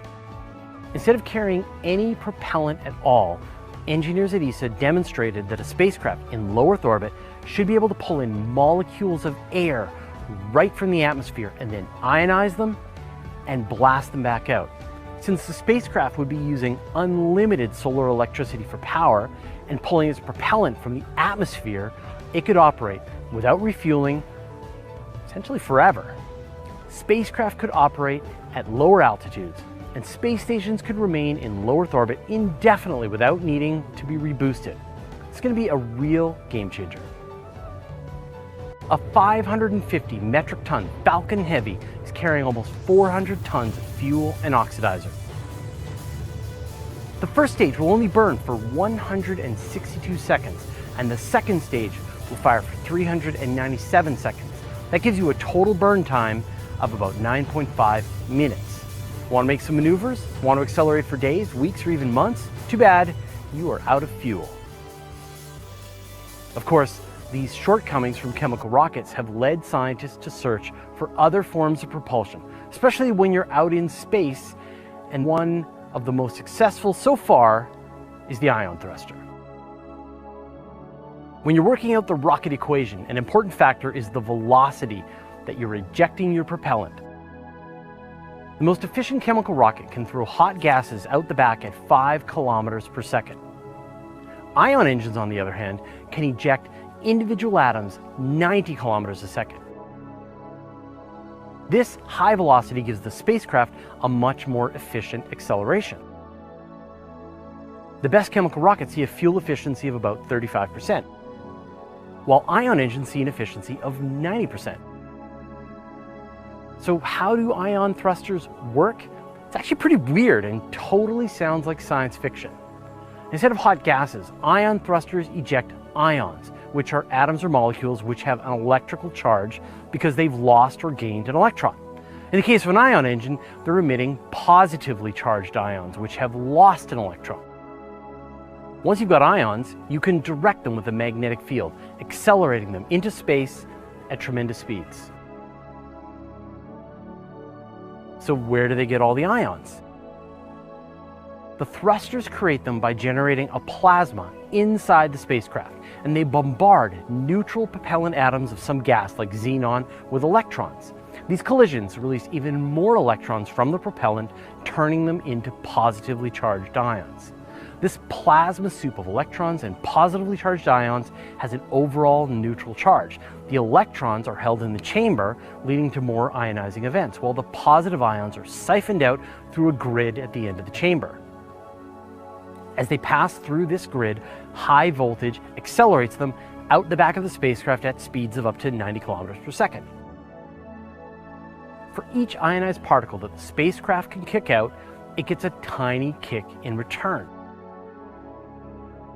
Instead of carrying any propellant at all, engineers at ESA demonstrated that a spacecraft in low Earth orbit should be able to pull in molecules of air right from the atmosphere and then ionize them and blast them back out. Since the spacecraft would be using unlimited solar electricity for power and pulling its propellant from the atmosphere, it could operate without refueling essentially forever. Spacecraft could operate at lower altitudes, and space stations could remain in low Earth orbit indefinitely without needing to be reboosted. It's going to be a real game changer. A 550 metric ton Falcon Heavy is carrying almost 400 tons of fuel and oxidizer. The first stage will only burn for 162 seconds, and the second stage will fire for 397 seconds. That gives you a total burn time of about 9.5 minutes. Want to make some maneuvers? Want to accelerate for days, weeks, or even months? Too bad, you are out of fuel. Of course, these shortcomings from chemical rockets have led scientists to search for other forms of propulsion, especially when you're out in space, and one of the most successful so far is the ion thruster. When you're working out the rocket equation, an important factor is the velocity that you're ejecting your propellant. The most efficient chemical rocket can throw hot gases out the back at 5 kilometers per second. Ion engines, on the other hand, can eject individual atoms 90 kilometers a second. This high velocity gives the spacecraft a much more efficient acceleration. The best chemical rockets see a fuel efficiency of about 35%, while ion engines see an efficiency of 90%. So how do ion thrusters work? It's actually pretty weird and totally sounds like science fiction. Instead of hot gases, ion thrusters eject ions, which are atoms or molecules which have an electrical charge because they've lost or gained an electron. In the case of an ion engine, they're emitting positively charged ions, which have lost an electron. Once you've got ions, you can direct them with a magnetic field, accelerating them into space at tremendous speeds. So where do they get all the ions? The thrusters create them by generating a plasma inside the spacecraft, and they bombard neutral propellant atoms of some gas like xenon with electrons. These collisions release even more electrons from the propellant, turning them into positively charged ions. This plasma soup of electrons and positively charged ions has an overall neutral charge. The electrons are held in the chamber, leading to more ionizing events, while the positive ions are siphoned out through a grid at the end of the chamber. As they pass through this grid, high voltage accelerates them out the back of the spacecraft at speeds of up to 90 kilometers per second. For each ionized particle that the spacecraft can kick out, it gets a tiny kick in return.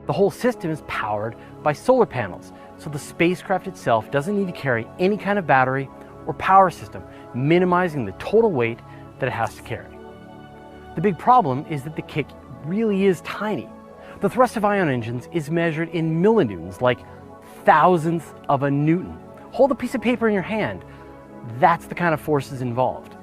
The whole system is powered by solar panels, so the spacecraft itself doesn't need to carry any kind of battery or power system, minimizing the total weight that it has to carry. The big problem is that the kick really is tiny. The thrust of ion engines is measured in millinewtons, like thousandths of a newton. Hold a piece of paper in your hand. That's the kind of forces involved.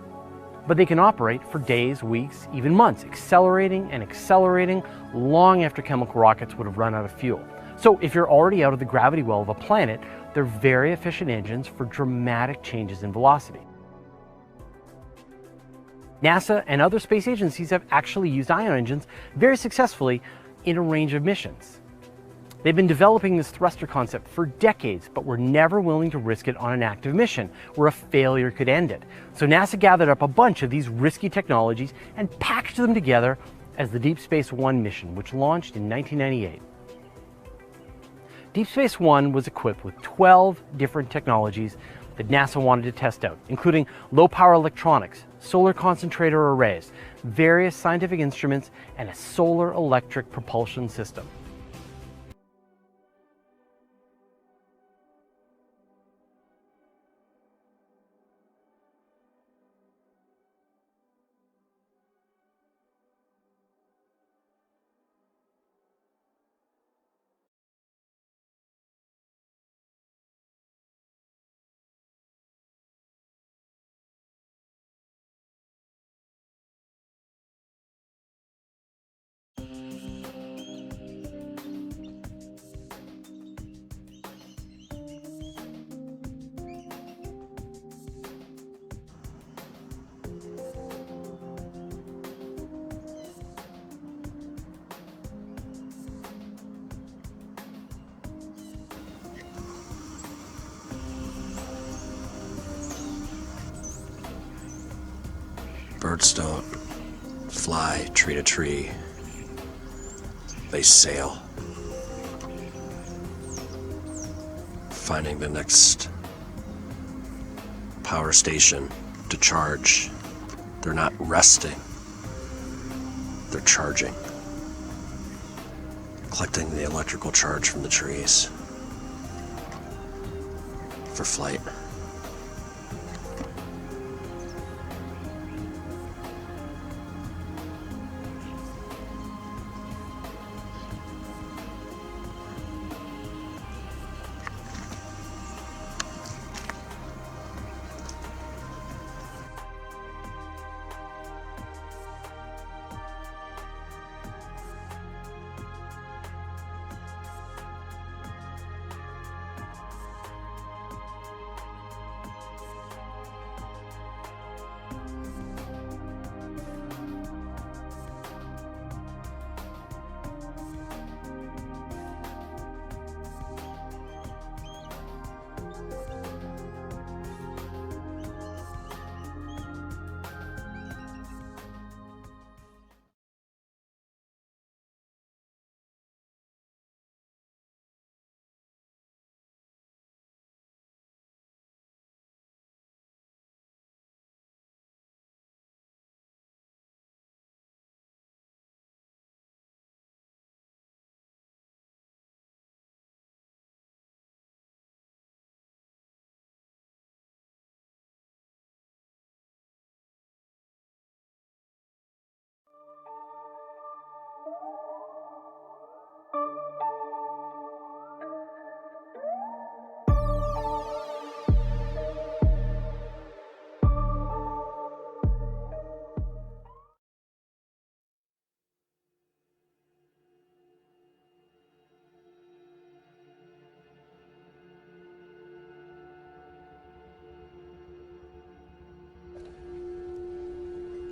But they can operate for days, weeks, even months, accelerating and accelerating long after chemical rockets would have run out of fuel. So if you're already out of the gravity well of a planet, they're very efficient engines for dramatic changes in velocity. NASA and other space agencies have actually used ion engines very successfully in a range of missions. They've been developing this thruster concept for decades, but were never willing to risk it on an active mission where a failure could end it. So NASA gathered up a bunch of these risky technologies and packaged them together as the Deep Space One mission, which launched in 1998. Deep Space One was equipped with 12 different technologies that NASA wanted to test out, including low-power electronics, solar concentrator arrays, various scientific instruments, and a solar electric propulsion system. Birds don't fly tree to tree. They sail, finding the next power station to charge. They're not resting, they're charging, collecting the electrical charge from the trees for flight.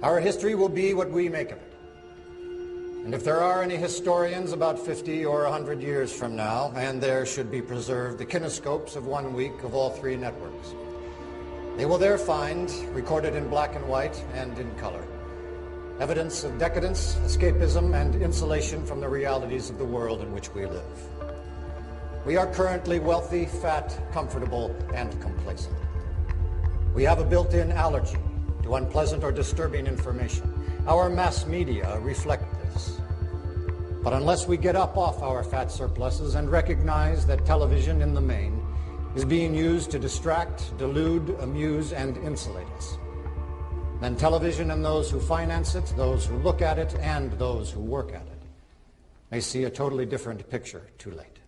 Our history will be what we make of it. And if there are any historians about 50 or 100 years from now, and there should be preserved the kinescopes of 1 week of all 3 networks, they will there find, recorded in black and white and in color, evidence of decadence, escapism, and insulation from the realities of the world in which we live. We are currently wealthy, fat, comfortable, and complacent. We have a built-in allergy to unpleasant or disturbing information. Our mass media reflect this. But unless we get up off our fat surpluses and recognize that television in the main is being used to distract, delude, amuse, and insulate us, then television and those who finance it, those who look at it, and those who work at it may see a totally different picture too late.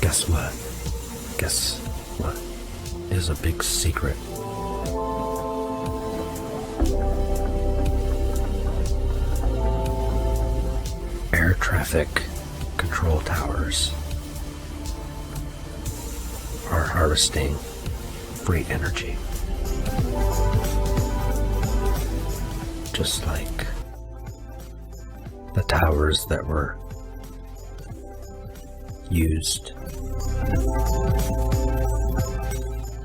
Guess what? Guess what is a big secret? Air traffic control towers are harvesting free energy. Just like the towers that were used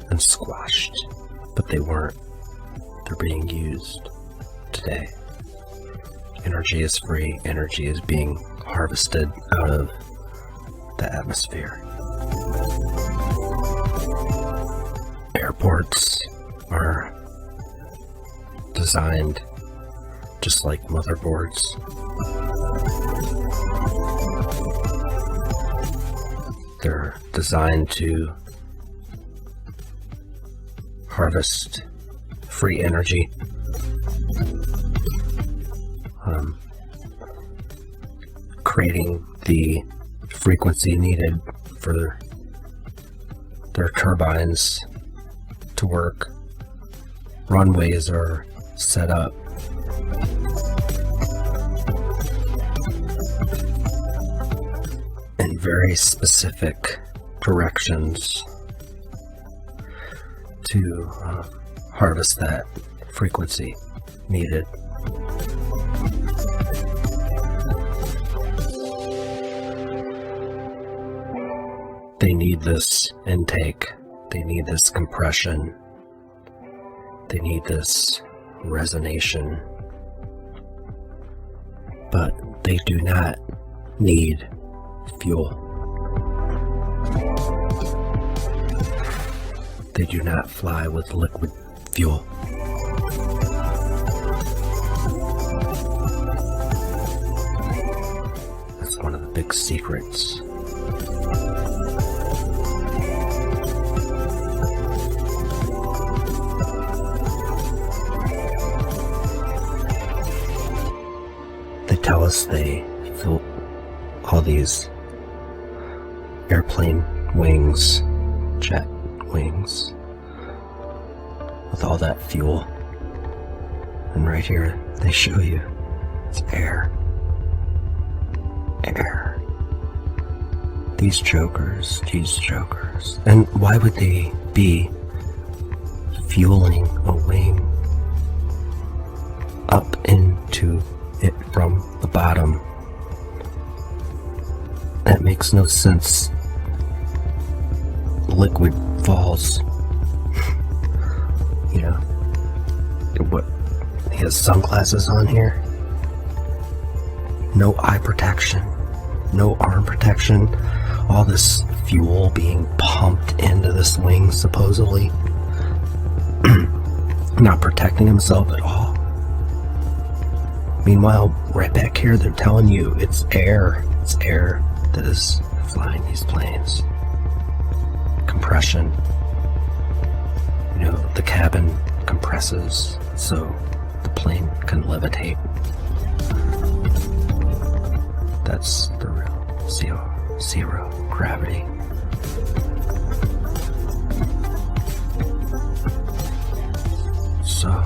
and squashed, but they weren't. They're being used today. Energy is free. Energy is being harvested out of the atmosphere. Airports are designed just like motherboards. They're designed to harvest free energy. Creating the frequency needed for their turbines to work. Runways are set up in very specific directions to harvest that frequency needed. They need this intake, they need this compression, they need this resonation, but they do not need fuel. They do not fly with liquid fuel. That's one of the big secrets. They tell us they fill all these airplane wings, jet wings, with all that fuel. And right here they show you it's air. Air. These jokers. And why would they be fueling a wing up into it from the bottom? That makes no sense. Liquid falls. You know, what? He has sunglasses on here. No eye protection, no arm protection. All this fuel being pumped into this wing, supposedly. Not protecting himself at all. Meanwhile, right back here, they're telling you it's air. It's air that is flying these planes. Compression. You know, the cabin compresses so the plane can levitate. That's the real zero gravity. So,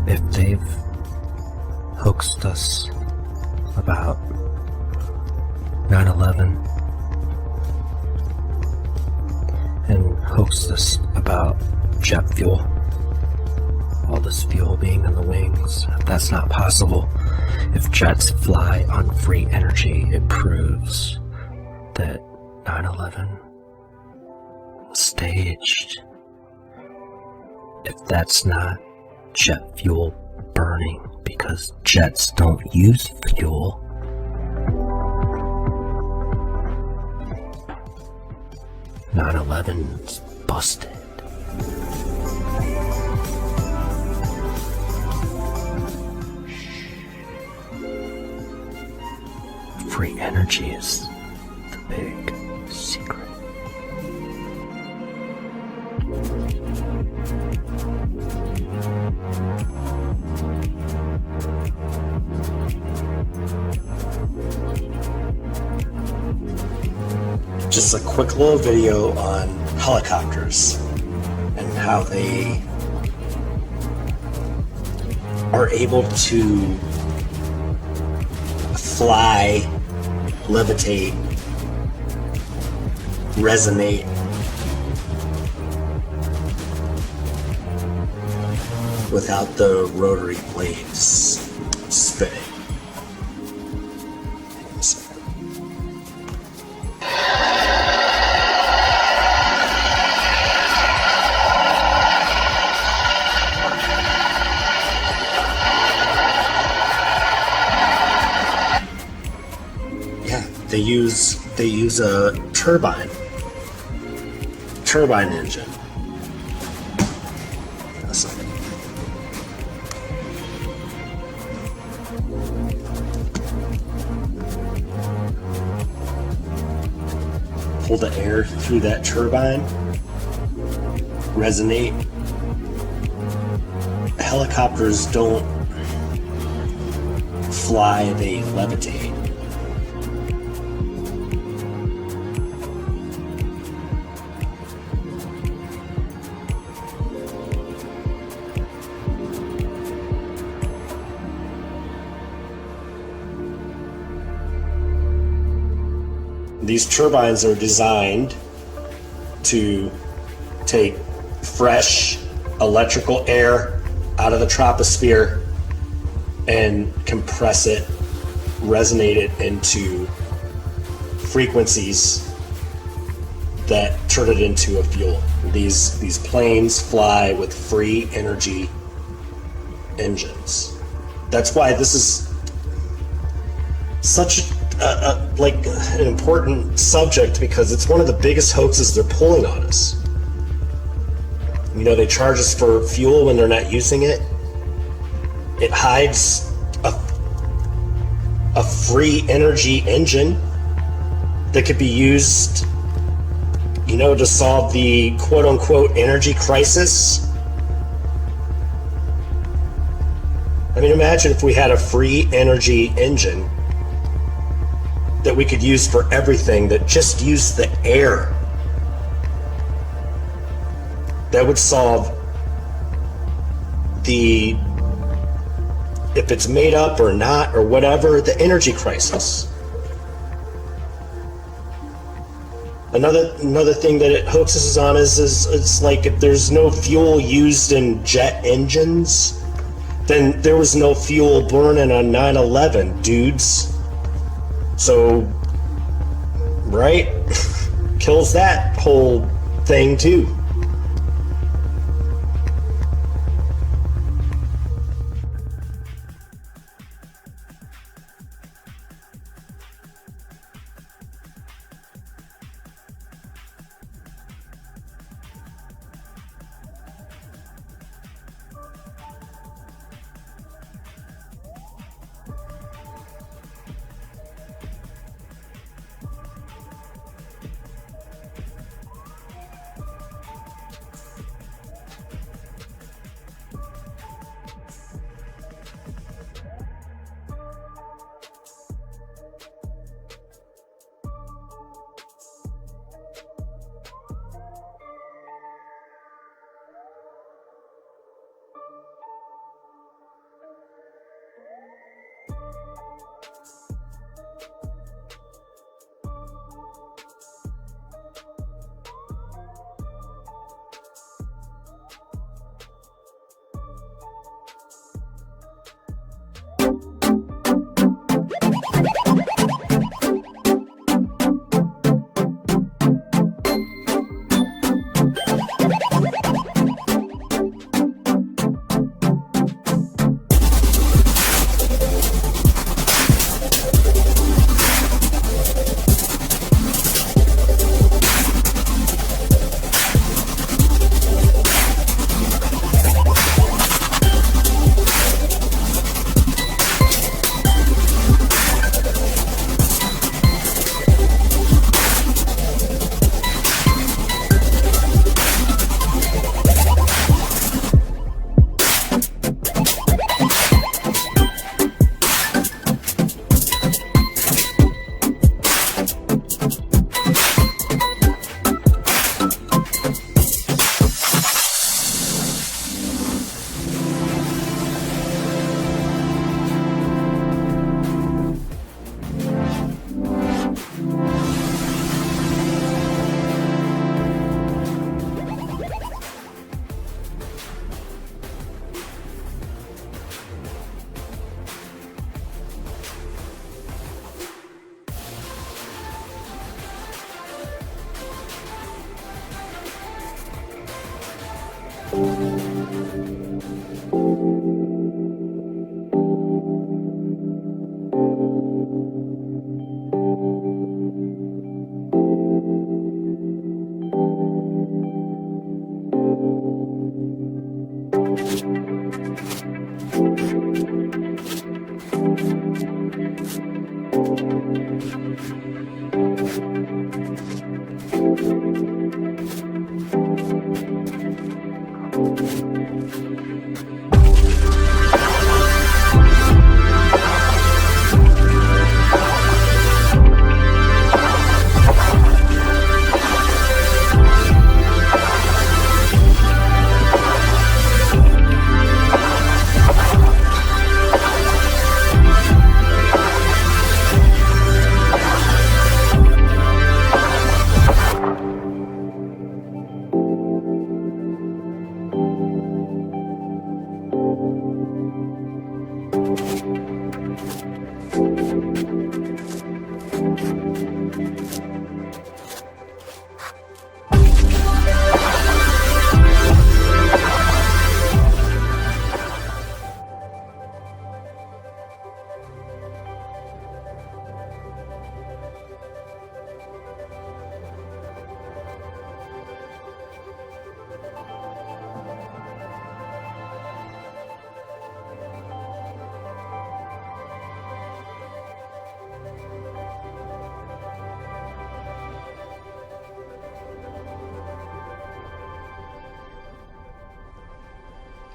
if they've hoaxed us about 9/11 and hoaxed us about jet fuel, all this fuel being in the wings, if that's not possible, if jets fly on free energy, it proves that 9/11 was staged. If that's not jet fuel burning, because jets don't use fuel, "9/11's busted." Free energy is the big secret. just a quick little video on helicopters and how they are able to fly, levitate, resonate, without the rotary blades spinning. Hang on a second. They use a turbine engine. A second. Pull the air through that turbine, resonate. Helicopters don't fly, they levitate. These turbines are designed to take fresh electrical air out of the troposphere and compress it, resonate it into frequencies that turn it into a fuel. These planes fly with free energy engines. That's why this is such an important subject, because it's one of the biggest hoaxes they're pulling on us. You know, they charge us for fuel when they're not using it. It hides a free energy engine that could be used, you know, to solve the quote-unquote energy crisis. I mean, imagine if we had a free energy engine that we could use for everything, that just used the air. That would solve the, if it's made up or not or whatever, the energy crisis. Another thing that it hoaxes us on is it's like, if there's no fuel used in jet engines, then there was no fuel burning on 9/11, dudes. So, right? Kills that whole thing too.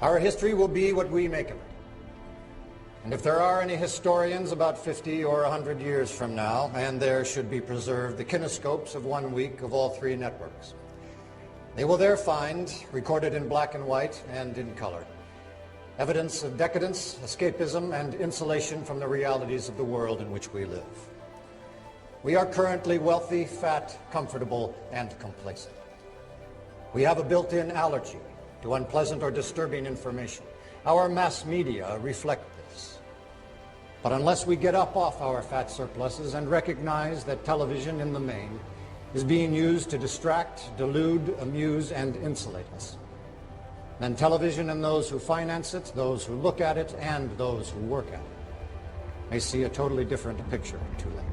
Our history will be what we make of it. And if there are any historians about 50 or 100 years from now, and there should be preserved the kinescopes of 1 week of all 3 networks, they will there find, recorded in black and white and in color, evidence of decadence, escapism, and insulation from the realities of the world in which we live. We are currently wealthy, fat, comfortable, and complacent. We have a built-in allergy to unpleasant or disturbing information. Our mass media reflect this. But unless we get up off our fat surpluses and recognize that television in the main is being used to distract, delude, amuse, and insulate us, then television and those who finance it, those who look at it, and those who work at it may see a totally different picture too late.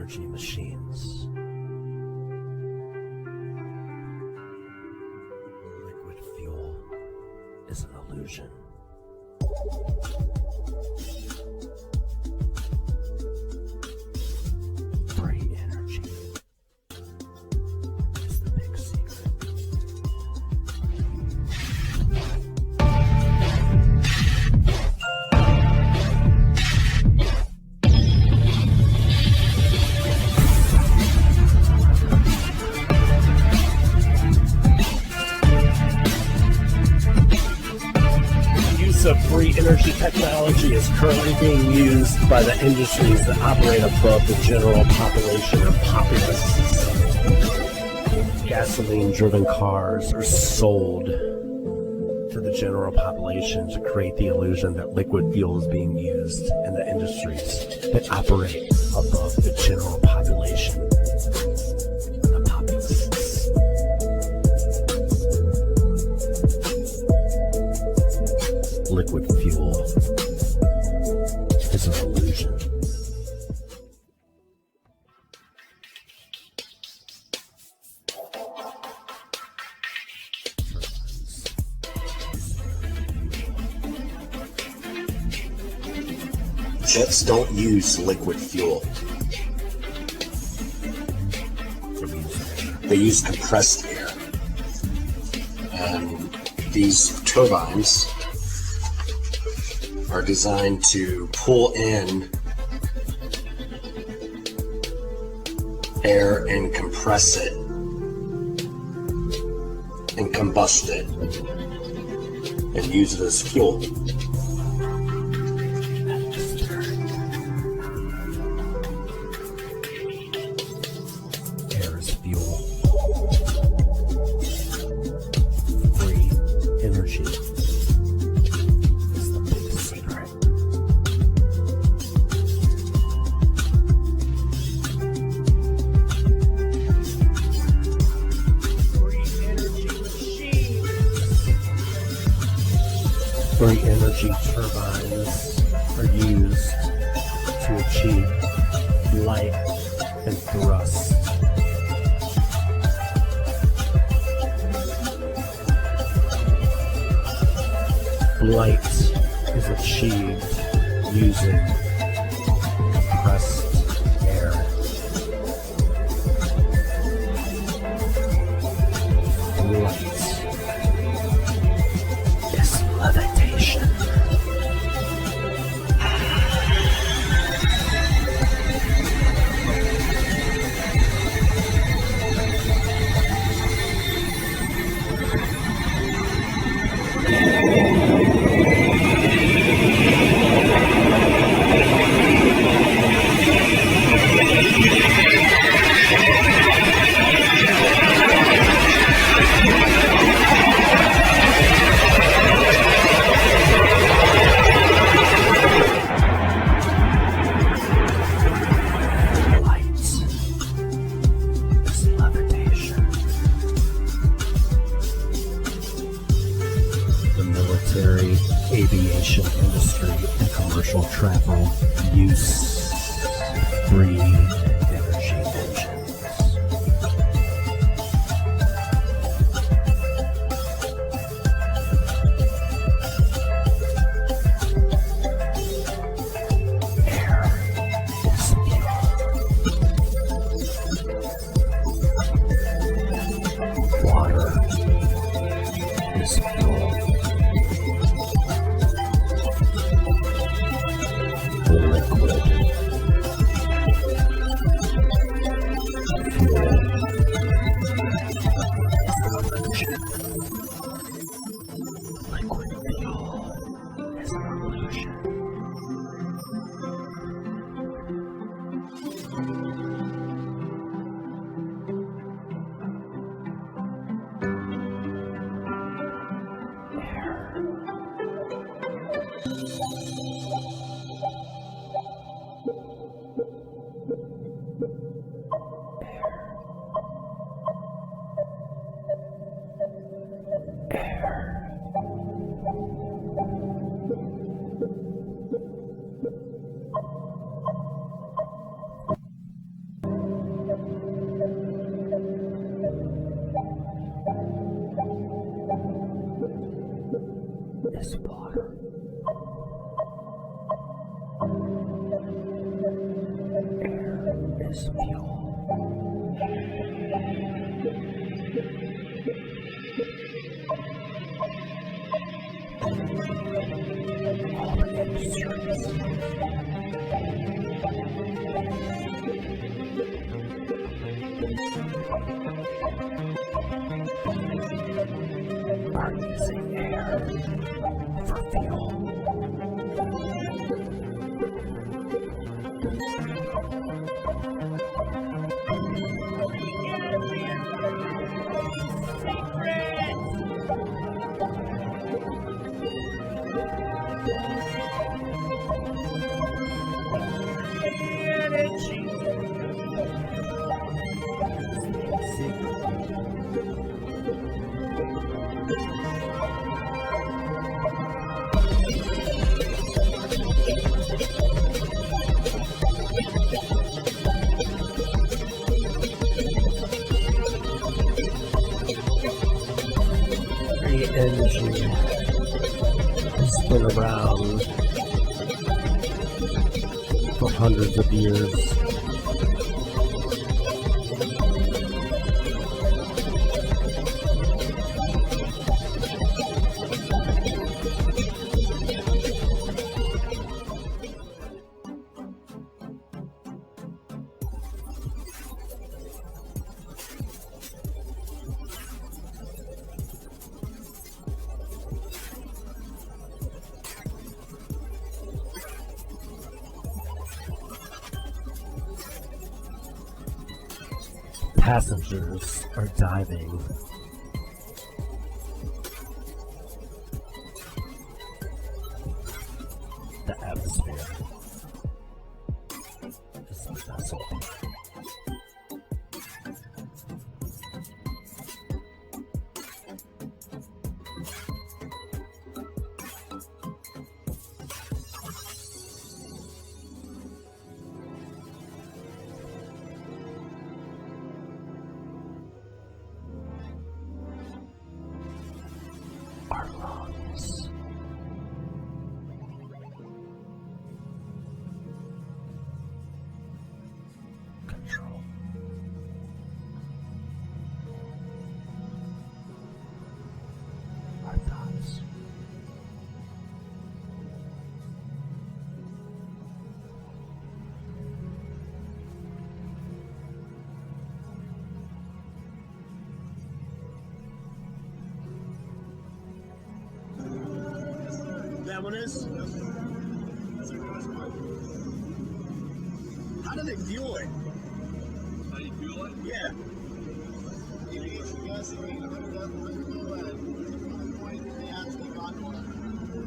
energy machines. Liquid fuel is an illusion. Free energy is the big secret. Of free energy technology is currently being used by the industries that operate above the general population or populace. Gasoline-driven cars are sold to the general population to create the illusion that liquid fuel is being used in the industries that operate above the general population. Liquid fuel is an illusion. Jets don't use liquid fuel. They use compressed air. And these turbines are designed to pull in air and compress it and combust it and use it as fuel. Air is fuel. Free energy is the big secret. Free energy turbines are used to achieve light and thrust. Light is achieved using compressed air. Light is levitation. Aviation industry and commercial travel use free energy engines. Air is fuel. Water is fuel. Liquid fuel. Liquid fuel is an illusion. Is water. Air is fuel. All the industries are using air for fuel. Energy has been around for hundreds of years. Passengers are diving. The atmosphere is the vessel. Our lungs. Control. Our thoughts. That one is? How do they fuel it? How do you fuel it? Yeah.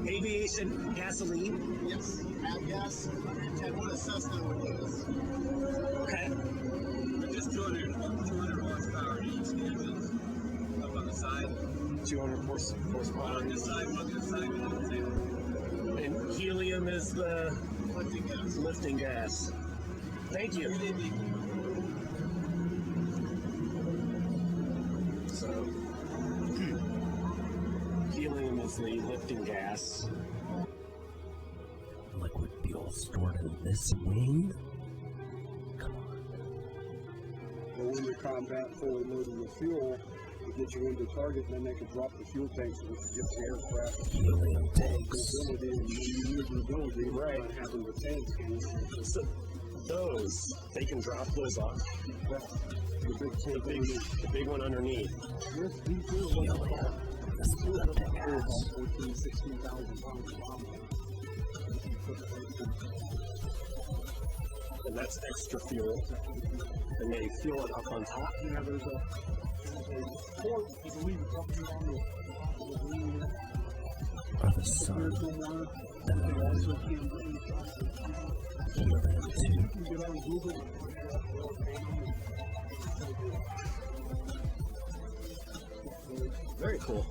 Aviation gasoline? Yes. Avgas 110. What a Cessna would use. Okay. Just 200 horsepower each engines up on the side. 200 horsepower on this side, one on the side, one on the side. And helium is the lifting gas. Thank you. So, helium is the lifting gas. Liquid fuel stored in this wing? Come on. Well, when you're combat fully loaded with fuel, to get you into target, and then they can drop the fuel tanks, which gives the aircraft Helium tanks. ability and maneuverability right having the tanks. So those, they can drop those off. The big one underneath. Helium is lifting gas. 14,000, 16,000 pounds of bomb. And that's extra fuel. And they fuel it up on top. Yeah, there's a port, I believe, something on the Or the sun. And the moon. Helium too. Very cool.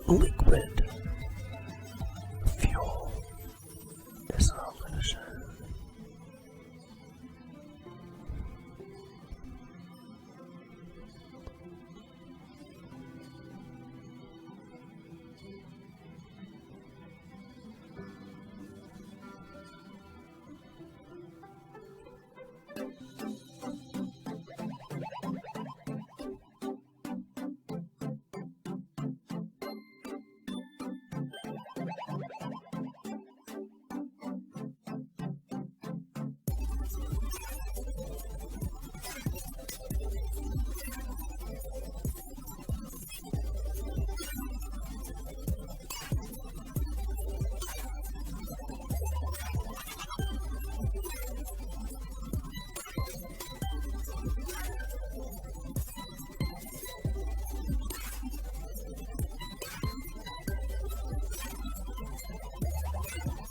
Liquid fuel is an illusion.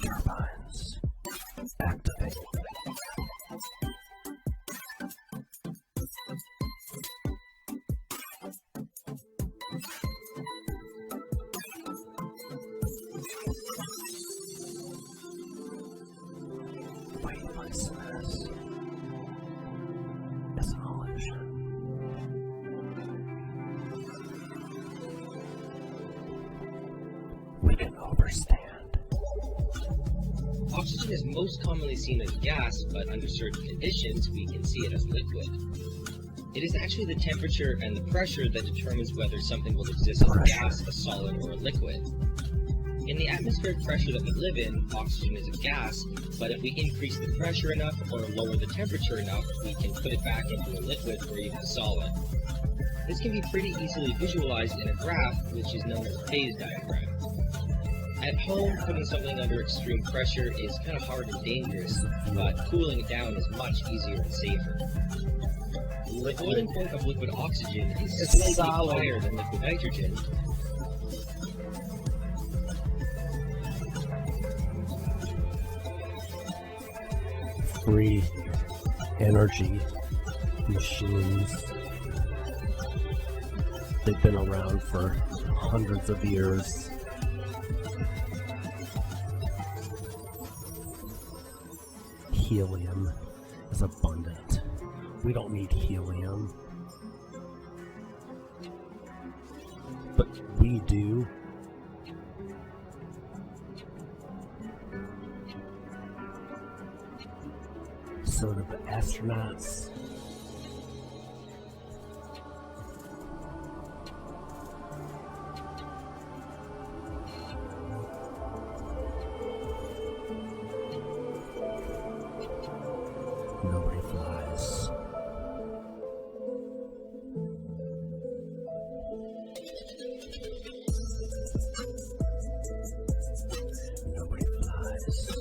Turbines activate. Weightlessness. oxygen is most commonly seen as gas, but under certain conditions, we can see it as liquid. It is actually the temperature and the pressure that determines whether something will exist as a gas, a solid, or a liquid. In the atmospheric pressure that we live in, oxygen is a gas, but if we increase the pressure enough or lower the temperature enough, we can put it back into a liquid or even a solid. This can be pretty easily visualized in a graph, which is known as a phase diagram. At home, putting something under extreme pressure is kind of hard and dangerous, but cooling it down is much easier and safer. The boiling point of liquid oxygen is slightly higher than liquid nitrogen. Free energy machines. They've been around for hundreds of years. Helium is abundant. We don't need helium. But we do. So do the astronauts. Nobody flies. Nobody flies.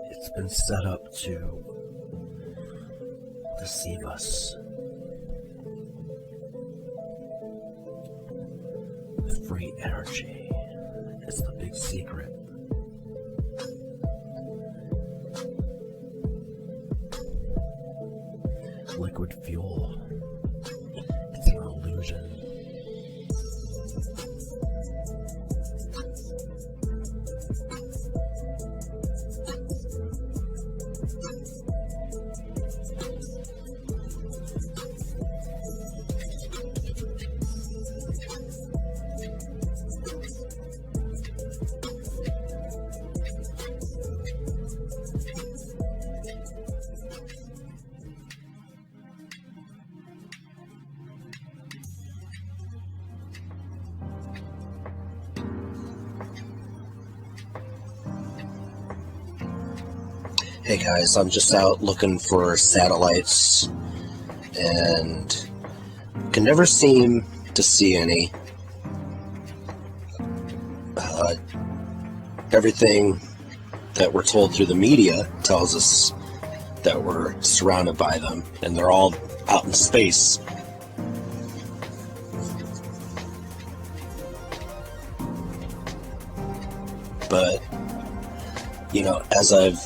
It's been set up to deceive us. Free energy is the big secret. Liquid fuel, it's an illusion. Hey guys, I'm just out looking for satellites and can never seem to see any. Everything that we're told through the media tells us that we're surrounded by them and they're all out in space. But, you know, as I've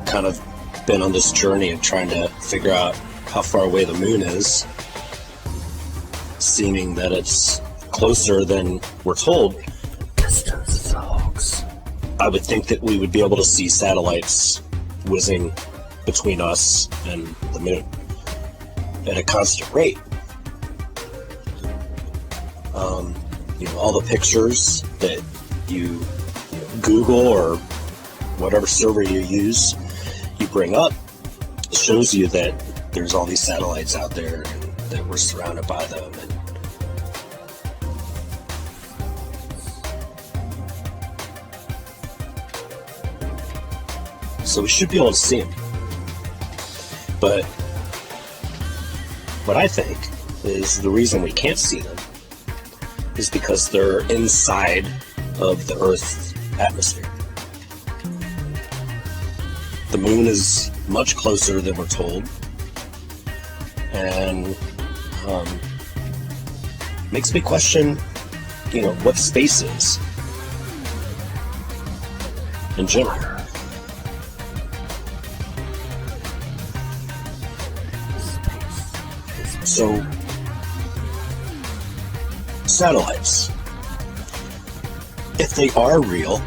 kind of been on this journey of trying to figure out how far away the moon is, seeming that it's closer than we're told, Distance is a hoax. I would think that we would be able to see satellites whizzing between us and the moon at a constant rate. You know, all the pictures that you Google or whatever server you use, you bring up, shows you that there's all these satellites out there and that we're surrounded by them. And so we should be able to see them. But what I think is the reason we can't see them is because they're inside of the Earth's atmosphere. The moon is much closer than we're told, and makes me question, you know, what space is in general. So, satellites, if they are real,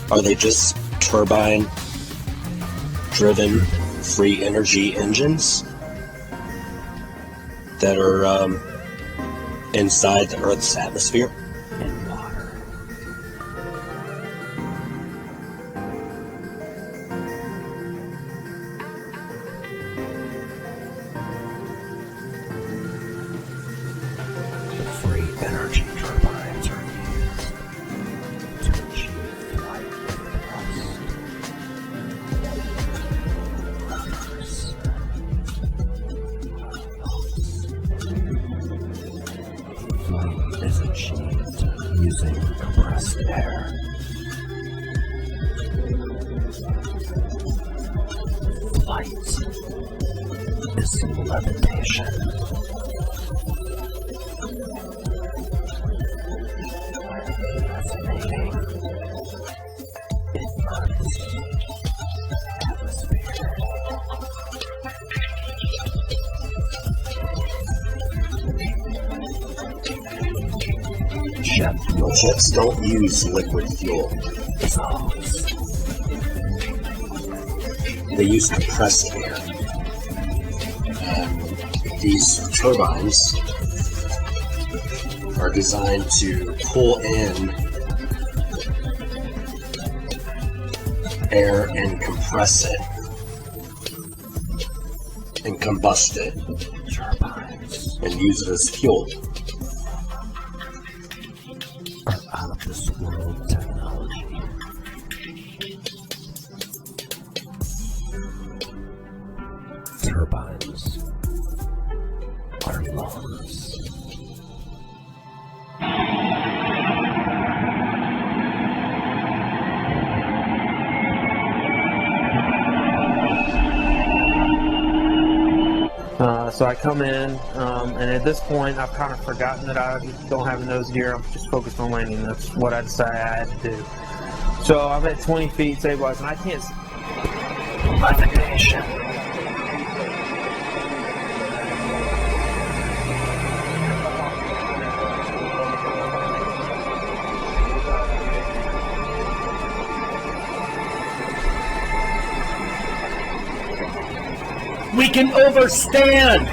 are they just turbine-driven free energy engines that are inside the Earth's atmosphere? And water. The free energy turbines are used to achieve flight with thrust. Flight is achieved using compressed air. Flight is levitation. Fascinating. In Earth's atmosphere. Jet fuel. Jets don't use liquid fuel. Dissolves. They use compressed air. And these turbines are designed to pull in air and compress it and combust it Turbines and use it as fuel. are out of this world technology. Turbines are lungs. So I come in, and at this point, I've kind of forgotten that I don't have a nose gear. I'm just focused on landing. That's what I decided I had to do. So I'm at 20 feet stabilized, and I can't. Levitation. We can overstand!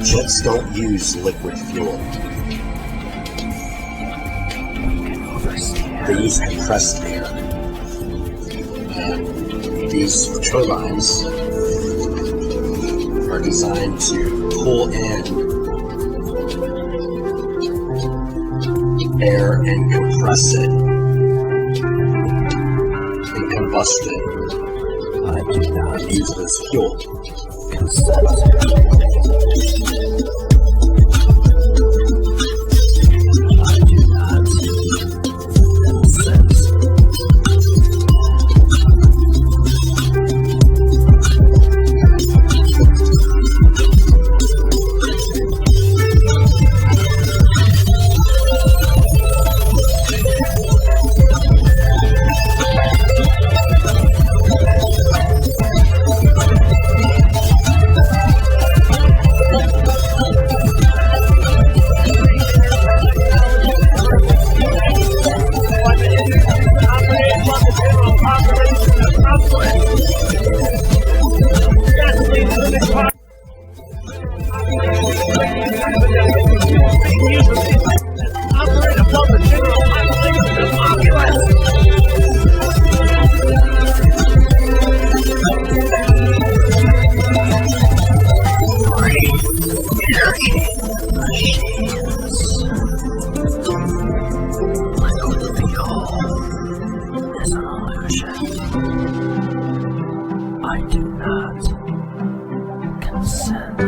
Jets don't use liquid fuel. They use compressed air. And these turbines are designed to pull in air and compress it and combust it. I do not use it as fuel. I do not consent.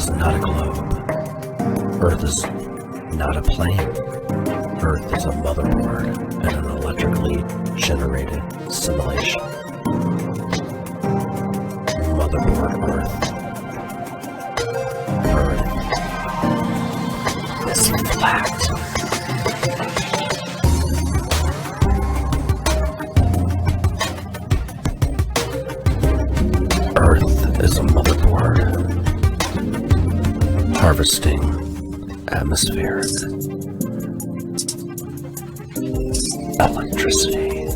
is not a globe. Earth is not a plane. Earth is a motherboard and an electrically generated simulation. Motherboard Earth. Earth is flat. Earth is a motherboard, harvesting atmospheric electricity.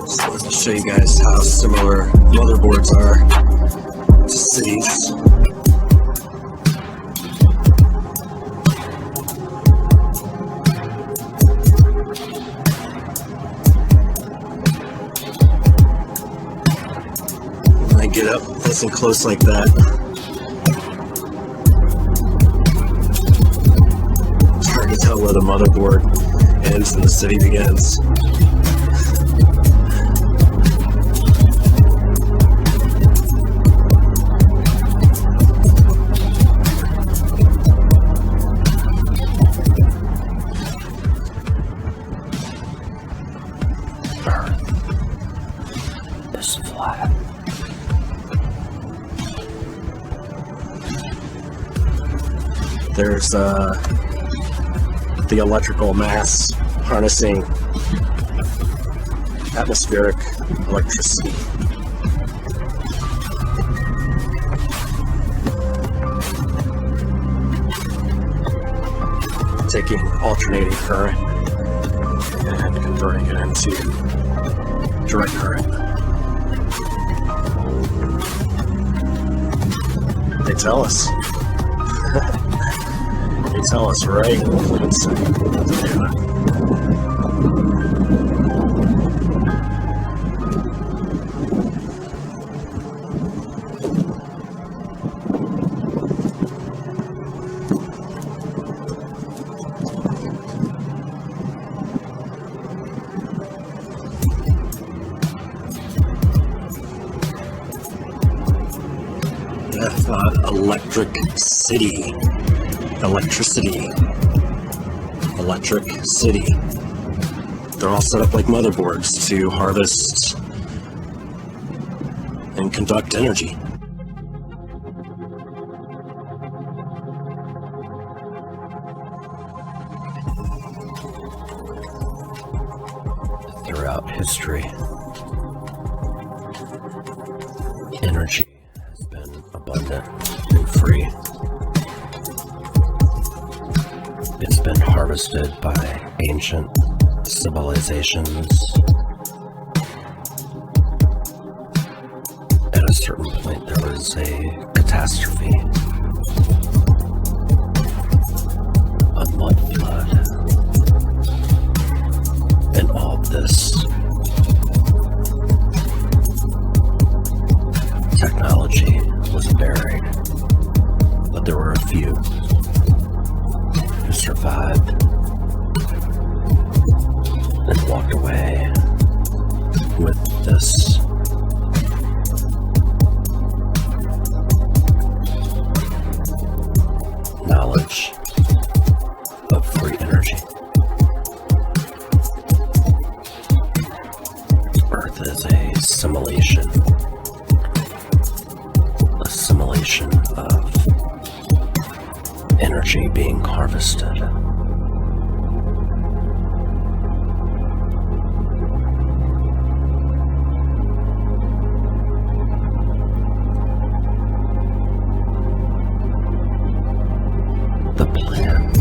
So I'll show you guys how similar motherboards are to cities. Get up nice and close like that. It's hard to tell where the motherboard ends and the city begins. Earth is flat. There's the electrical mass harnessing atmospheric electricity. Taking alternating current and converting it into direct current. They tell us. They tell us right what it's doing. Electric city. Electricity. Electric city. They're all set up like motherboards to harvest and conduct energy. Throughout history, energy has been abundant and free. It's been harvested by ancient civilizations. At a certain point, there was a catastrophe, a mud flood, and all of this technology was buried, but there were a few who survived and walked away with this knowledge of free energy. Earth is a simulation of energy being harvested. The plan.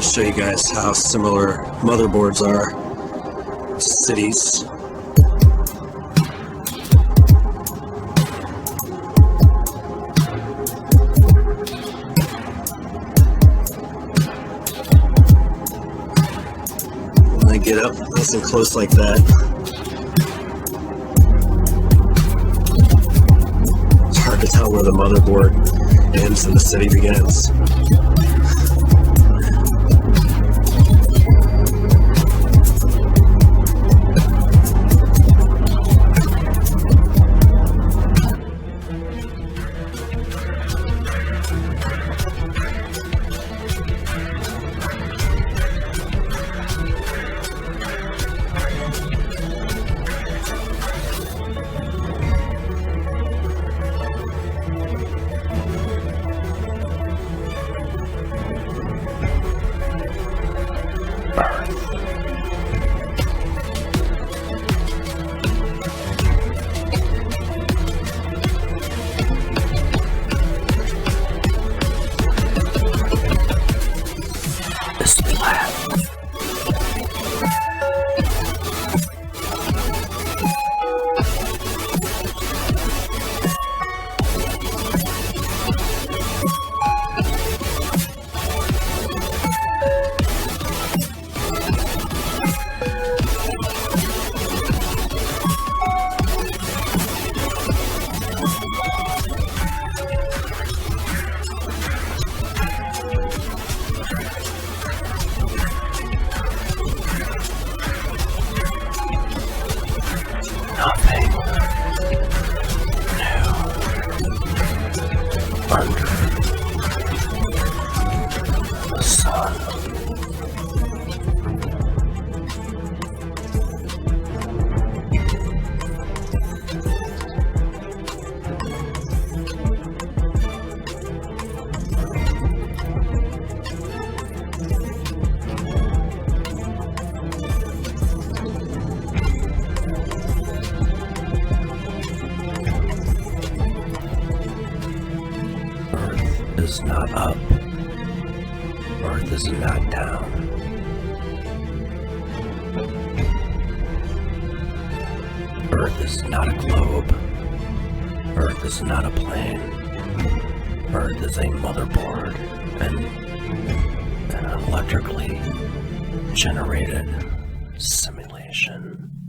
Show you guys how similar motherboards are to cities. get up nice and close like that. It's hard to tell where the motherboard ends and the city begins. Is not up. Earth is not down. Earth is not a globe. Earth is not a plane. Earth is a motherboard and an electrically generated simulation.